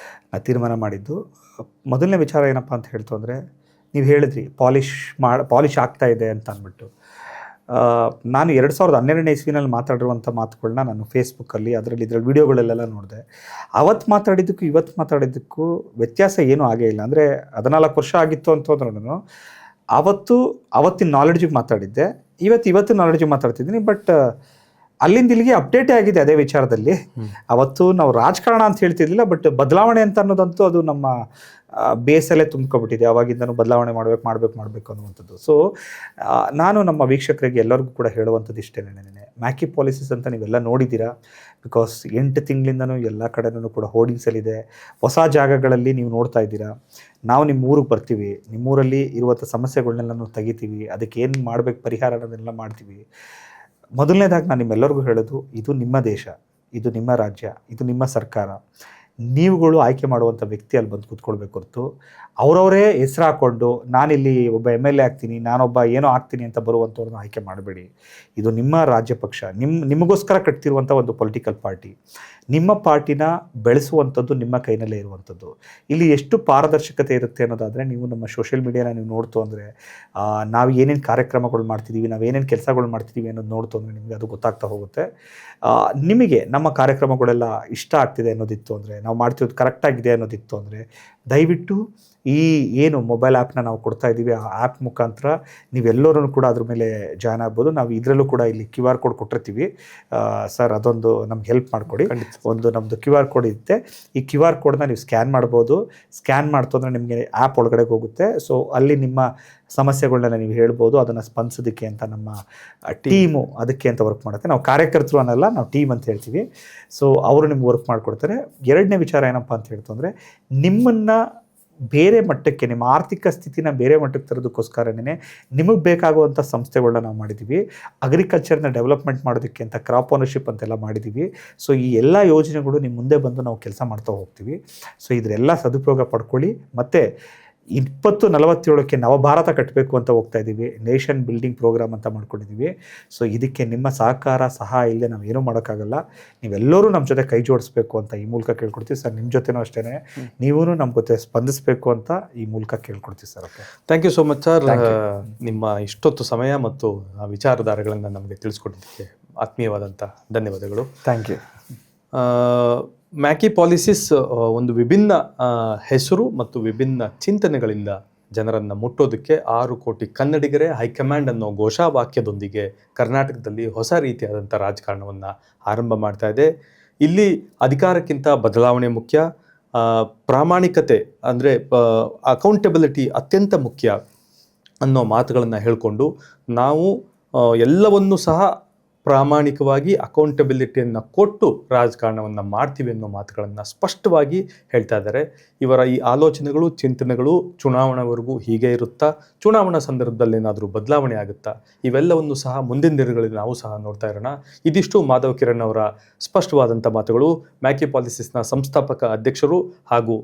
ತೀರ್ಮಾನ ಮಾಡಿದ್ದು. ಮೊದಲನೇ ವಿಚಾರ ಏನಪ್ಪ ಅಂತ ಹೇಳ್ತು ಅಂದರೆ, ನೀವು ಹೇಳಿದ್ರಿ ಪಾಲಿಶ್ ಆಗ್ತಾ ಇದೆ ಅಂತ ಅಂದ್ಬಿಟ್ಟು. ನಾನು 2012ನೇ ಇಸ್ವಿನಲ್ಲಿ ಮಾತಾಡಿರುವಂಥ ಮಾತುಗಳನ್ನ ನಾನು ಫೇಸ್ಬುಕ್ಕಲ್ಲಿ ಇದರಲ್ಲಿ ವೀಡಿಯೋಗಳಲ್ಲೆಲ್ಲ ನೋಡಿದೆ. ಅವತ್ತು ಮಾತಾಡಿದ್ದಕ್ಕೂ ಇವತ್ತು ಮಾತಾಡಿದ್ದಕ್ಕೂ ವ್ಯತ್ಯಾಸ ಏನೂ ಆಗೇ ಇಲ್ಲ. ಅಂದರೆ 14 ವರ್ಷ ಆಗಿತ್ತು ಅಂತಂದ್ರೂ ಅವತ್ತಿನ ನಾಲೆಡ್ಜಿಗೆ ಮಾತಾಡಿದ್ದೆ, ಇವತ್ತಿನ ನಾಲೆಡ್ಜಿಗೆ ಮಾತಾಡ್ತಿದ್ದೀನಿ. ಬಟ್ ಅಲ್ಲಿಂದ ಇಲ್ಲಿಗೆ ಅಪ್ಡೇಟೇ ಆಗಿದೆ ಅದೇ ವಿಚಾರದಲ್ಲಿ. ಅವತ್ತು ನಾವು ರಾಜಕಾರಣ ಅಂತ ಹೇಳ್ತಿರ್ಲಿಲ್ಲ, ಬಟ್ ಬದಲಾವಣೆ ಅಂತ ಅನ್ನೋದಂತೂ ಅದು ನಮ್ಮ ಬೇಸಲ್ಲೇ ತುಂಬ್ಕೊಬಿಟ್ಟಿದೆ. ಅವಾಗಿಂದನೂ ಬದಲಾವಣೆ ಮಾಡಬೇಕು ಅನ್ನುವಂಥದ್ದು. ಸೊ ನಾನು ನಮ್ಮ ವೀಕ್ಷಕರಿಗೆ ಎಲ್ಲರಿಗೂ ಕೂಡ ಹೇಳುವಂಥದ್ದು ಇಷ್ಟೇನೆ, ಮ್ಯಾಕಿ ಪಾಲಿಸೀಸ್ ಅಂತ ನೀವೆಲ್ಲ ನೋಡಿದ್ದೀರಾ. ಬಿಕಾಸ್ 8 ತಿಂಗಳಿಂದನೂ ಎಲ್ಲ ಕಡೆನೂ ಕೂಡ ಹೋರ್ಡಿಂಗ್ಸಲ್ಲಿದೆ. ಹೊಸ ಜಾಗಗಳಲ್ಲಿ ನೀವು ನೋಡ್ತಾ ಇದ್ದೀರಾ. ನಾವು ನಿಮ್ಮ ಊರಿಗೆ ಬರ್ತೀವಿ, ನಿಮ್ಮೂರಲ್ಲಿ ಇರುವಂಥ ಸಮಸ್ಯೆಗಳನ್ನೆಲ್ಲ ತೆಗಿತೀವಿ, ಅದಕ್ಕೆ ಏನು ಮಾಡಬೇಕು ಪರಿಹಾರ ಅನ್ನೋದನ್ನೆಲ್ಲ ಮಾಡ್ತೀವಿ. ಮೊದಲನೇದಾಗಿ ನಾನು ನಿಮ್ಮೆಲ್ಲರಿಗೂ ಹೇಳೋದು, ಇದು ನಿಮ್ಮ ದೇಶ, ಇದು ನಿಮ್ಮ ರಾಜ್ಯ, ಇದು ನಿಮ್ಮ ಸರ್ಕಾರ. ನೀವುಗಳು ಆಯ್ಕೆ ಮಾಡುವಂಥ ವ್ಯಕ್ತಿ ಅಲ್ಲಿ ಬಂದು ಕೂತ್ಕೊಳ್ಬೇಕು ಹೊರತು ಅವರವರೇ ಹೆಸರು ಹಾಕ್ಕೊಂಡು ನಾನಿಲ್ಲಿ ಒಬ್ಬ MLA ಆಗ್ತೀನಿ, ನಾನೊಬ್ಬ ಏನೋ ಆಗ್ತೀನಿ ಅಂತ ಬರುವಂಥವ್ರನ್ನ ಆಯ್ಕೆ ಮಾಡಬೇಡಿ. ಇದು ನಿಮ್ಮ ರಾಜ್ಯ ಪಕ್ಷ, ನಿಮಗೋಸ್ಕರ ಕಟ್ತಿರುವಂಥ ಒಂದು ಪೊಲಿಟಿಕಲ್ ಪಾರ್ಟಿ. ನಿಮ್ಮ ಪಾರ್ಟಿನ ಬೆಳೆಸುವಂಥದ್ದು ನಿಮ್ಮ ಕೈನಲ್ಲೇ ಇರುವಂಥದ್ದು. ಇಲ್ಲಿ ಎಷ್ಟು ಪಾರದರ್ಶಕತೆ ಇರುತ್ತೆ ಅನ್ನೋದಾದರೆ, ನೀವು ನಮ್ಮ ಸೋಷಿಯಲ್ ಮೀಡಿಯಾನ ನೀವು ನೋಡ್ತು ಅಂದರೆ, ನಾವು ಏನೇನು ಕಾರ್ಯಕ್ರಮಗಳು ಮಾಡ್ತಿದ್ದೀವಿ, ನಾವು ಏನೇನು ಕೆಲಸಗಳು ಮಾಡ್ತಿದ್ದೀವಿ ಅನ್ನೋದು ನೋಡ್ತು ಅಂದರೆ ನಿಮಗೆ ಅದು ಗೊತ್ತಾಗ್ತಾ ಹೋಗುತ್ತೆ. ನಿಮಗೆ ನಮ್ಮ ಕಾರ್ಯಕ್ರಮಗಳೆಲ್ಲ ಇಷ್ಟ ಆಗ್ತಿದೆ ಅನ್ನೋದಿತ್ತು ಅಂದರೆ, ನಾವು ಮಾಡ್ತಿರೋದು ಕರೆಕ್ಟಾಗಿದೆ ಅನ್ನೋದಿತ್ತು ಅಂದರೆ, ದಯವಿಟ್ಟು ಈ ಏನು ಮೊಬೈಲ್ ಆ್ಯಪ್ನ ನಾವು ಕೊಡ್ತಾ ಇದ್ದೀವಿ, ಆ ಆ್ಯಪ್ ಮುಖಾಂತರ ನೀವೆಲ್ಲರೂ ಕೂಡ ಅದ್ರ ಮೇಲೆ ಜಾಯ್ನ್ ಆಗ್ಬೋದು. ನಾವು ಇದರಲ್ಲೂ ಕೂಡ ಇಲ್ಲಿ QR ಕೋಡ್ ಕೊಟ್ಟಿರ್ತೀವಿ ಸರ್, ಅದೊಂದು ನಮ್ಗೆ ಹೆಲ್ಪ್ ಮಾಡಿಕೊಡಿ. ಒಂದು ನಮ್ಮದು QR ಕೋಡ್ ಇರುತ್ತೆ, ಈ QR ಕೋಡ್ನ ನೀವು ಸ್ಕ್ಯಾನ್ ಮಾಡ್ಬೋದು. ಸ್ಕ್ಯಾನ್ ಮಾಡ್ತು ಅಂದರೆ ನಿಮಗೆ ಆ್ಯಪ್ ಒಳಗಡೆ ಹೋಗುತ್ತೆ. ಸೊ ಅಲ್ಲಿ ನಿಮ್ಮ ಸಮಸ್ಯೆಗಳನ್ನೆಲ್ಲ ನೀವು ಹೇಳ್ಬೋದು. ಅದನ್ನು ಸ್ಪಂದಿಸೋದಕ್ಕೆ ಅಂತ ನಮ್ಮ ಟೀಮು ಅದಕ್ಕೆ ಅಂತ ವರ್ಕ್ ಮಾಡುತ್ತೆ. ನಾವು ಕಾರ್ಯಕರ್ತರು ಅನ್ನಲ್ಲ, ನಾವು ಟೀಮ್ ಅಂತ ಹೇಳ್ತೀವಿ. ಸೊ ಅವರು ನಿಮ್ಗೆ ವರ್ಕ್ ಮಾಡಿಕೊಡ್ತಾರೆ. ಎರಡನೇ ವಿಚಾರ ಏನಪ್ಪ ಅಂತ ಹೇಳ್ತು ಅಂದರೆ, ನಿಮ್ಮನ್ನು ಬೇರೆ ಮಟ್ಟಕ್ಕೆ, ನಿಮ್ಮ ಆರ್ಥಿಕ ಸ್ಥಿತಿನ ಬೇರೆ ಮಟ್ಟಕ್ಕೆ ತರೋದಕ್ಕೋಸ್ಕರನೇ ನಿಮಗೆ ಬೇಕಾಗುವಂಥ ಸಂಸ್ಥೆಗಳನ್ನ ನಾವು ಮಾಡಿದ್ದೀವಿ. ಅಗ್ರಿಕಲ್ಚರ್ನ ಡೆವಲಪ್ಮೆಂಟ್ ಮಾಡೋದಕ್ಕೆ ಅಂತ ಕ್ರಾಪ್ ಓನರ್ಶಿಪ್ ಅಂತೆಲ್ಲ ಮಾಡಿದ್ದೀವಿ. ಸೊ ಈ ಎಲ್ಲ ಯೋಜನೆಗಳು ನಿಮ್ಮ ಮುಂದೆ ಬಂದು ನಾವು ಕೆಲಸ ಮಾಡ್ತಾ ಹೋಗ್ತೀವಿ. ಸೊ ಇದರೆಲ್ಲ ಸದುಪಯೋಗ ಪಡ್ಕೊಳ್ಳಿ. ಮತ್ತು 2047ಕ್ಕೆ ನವಭಾರತ ಕಟ್ಟಬೇಕು ಅಂತ ಹೋಗ್ತಾ ಇದ್ದೀವಿ. ನೇಷನ್ ಬಿಲ್ಡಿಂಗ್ ಪ್ರೋಗ್ರಾಮ್ ಅಂತ ಮಾಡ್ಕೊಂಡಿದ್ದೀವಿ. ಸೊ ಇದಕ್ಕೆ ನಿಮ್ಮ ಸಹಾಯ ಇಲ್ಲದೆ ನಾವು ಏನೂ ಮಾಡೋಕ್ಕಾಗಲ್ಲ. ನೀವೆಲ್ಲರೂ ನಮ್ಮ ಜೊತೆ ಕೈ ಜೋಡಿಸ್ಬೇಕು ಅಂತ ಈ ಮೂಲಕ ಕೇಳ್ಕೊಡ್ತೀವಿ ಸರ್. ನಿಮ್ಮ ಜೊತೆನೂ ಅಷ್ಟೇ, ನೀವೂ ನಮ್ಮ ಜೊತೆ ಸ್ಪಂದಿಸಬೇಕು ಅಂತ ಈ ಮೂಲಕ ಕೇಳ್ಕೊಡ್ತೀವಿ ಸರ್. Okay, thank you so much sir. ನಿಮ್ಮ ಇಷ್ಟೊತ್ತು ಸಮಯ ಮತ್ತು ವಿಚಾರಧಾರೆಗಳನ್ನು ನಮಗೆ ತಿಳಿಸ್ಕೊಟ್ಟಿದ್ದಕ್ಕೆ ಆತ್ಮೀಯವಾದಂಥ ಧನ್ಯವಾದಗಳು. Thank you. ಮ್ಯಾಕಿ ಪಾಲಿಸೀಸ್ ಒಂದು ವಿಭಿನ್ನ ಹೆಸರು ಮತ್ತು ವಿಭಿನ್ನ ಚಿಂತನೆಗಳಿಂದ ಜನರನ್ನು ಮುಟ್ಟೋದಕ್ಕೆ 6 ಕೋಟಿ ಕನ್ನಡಿಗರೇ ಹೈಕಮಾಂಡ್ ಅನ್ನೋ ಘೋಷವಾಕ್ಯದೊಂದಿಗೆ ಕರ್ನಾಟಕದಲ್ಲಿ ಹೊಸ ರೀತಿಯಾದಂಥ ರಾಜಕಾರಣವನ್ನು ಆರಂಭ ಮಾಡ್ತಾ ಇದೆ. ಇಲ್ಲಿ ಅಧಿಕಾರಕ್ಕಿಂತ ಬದಲಾವಣೆ ಮುಖ್ಯ, ಪ್ರಾಮಾಣಿಕತೆ ಅಂದರೆ ಅಕೌಂಟಬಿಲಿಟಿ ಅತ್ಯಂತ ಮುಖ್ಯ ಅನ್ನೋ ಮಾತುಗಳನ್ನು ಹೇಳಿಕೊಂಡು ನಾವು ಎಲ್ಲವನ್ನೂ ಸಹ ಪ್ರಾಮಾಣಿಕವಾಗಿ ಅಕೌಂಟಬಿಲಿಟಿಯನ್ನು ಕೊಟ್ಟು ರಾಜಕಾರಣವನ್ನು ಮಾಡ್ತೀವಿ ಅನ್ನೋ ಮಾತುಗಳನ್ನು ಸ್ಪಷ್ಟವಾಗಿ ಹೇಳ್ತಾ ಇದ್ದಾರೆ. ಇವರ ಈ ಆಲೋಚನೆಗಳು, ಚಿಂತನೆಗಳು ಚುನಾವಣೆವರೆಗೂ ಹೀಗೆ ಇರುತ್ತಾ, ಚುನಾವಣಾ ಸಂದರ್ಭದಲ್ಲಿ ಏನಾದರೂ ಬದಲಾವಣೆ ಆಗುತ್ತಾ, ಇವೆಲ್ಲವನ್ನು ಸಹ ಮುಂದಿನ ದಿನಗಳಲ್ಲಿ ನಾವು ಸಹ ನೋಡ್ತಾ ಇರೋಣ. ಇದಿಷ್ಟು ಮಾಧವ್ ಕಿರಣ್ ಅವರ ಸ್ಪಷ್ಟವಾದಂಥ ಮಾತುಗಳು. ಮ್ಯಾಕಿ ಪಾಲಿಸಿಸ್ನ ಸಂಸ್ಥಾಪಕ ಅಧ್ಯಕ್ಷರು ಹಾಗೂ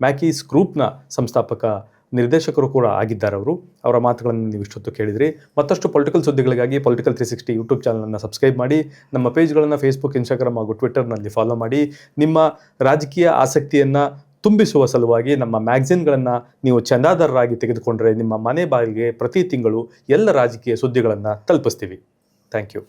ಮ್ಯಾಕೀಸ್ ಗ್ರೂಪ್ನ ಸಂಸ್ಥಾಪಕ ನಿರ್ದೇಶಕರು ಕೂಡ ಆಗಿದ್ದಾರೆ. ಅವರ ಮಾತುಗಳನ್ನು ನೀವು ಇಷ್ಟೊತ್ತು ಕೇಳಿದ್ರಿ. ಮತ್ತಷ್ಟು ಪೊಲಿಟಿಕಲ್ ಸುದ್ದಿಗಳಿಗಾಗಿ ಪೊಲಿಟಿಕಲ್ 360 ಯೂಟ್ಯೂಬ್ ಚಾನಲನ್ನು ಸಬ್ಸ್ಕ್ರೈಬ್ ಮಾಡಿ, ನಮ್ಮ ಪೇಜ್ಗಳನ್ನು ಫೇಸ್ಬುಕ್, ಇನ್ಸ್ಟಾಗ್ರಾಮ್ ಹಾಗೂ ಟ್ವಿಟರ್ನಲ್ಲಿ ಫಾಲೋ ಮಾಡಿ. ನಿಮ್ಮ ರಾಜಕೀಯ ಆಸಕ್ತಿಯನ್ನು ತುಂಬಿಸುವ ಸಲುವಾಗಿ ನಮ್ಮ ಮ್ಯಾಗಝಿನ್ಗಳನ್ನು ನೀವು ಚಂದಾದಾರರಾಗಿ ತೆಗೆದುಕೊಂಡರೆ ನಿಮ್ಮ ಮನೆ ಬಾಗಿಲಿಗೆ ಪ್ರತಿ ತಿಂಗಳು ಎಲ್ಲ ರಾಜಕೀಯ ಸುದ್ದಿಗಳನ್ನು ತಲುಪಿಸ್ತೀವಿ. Thank you.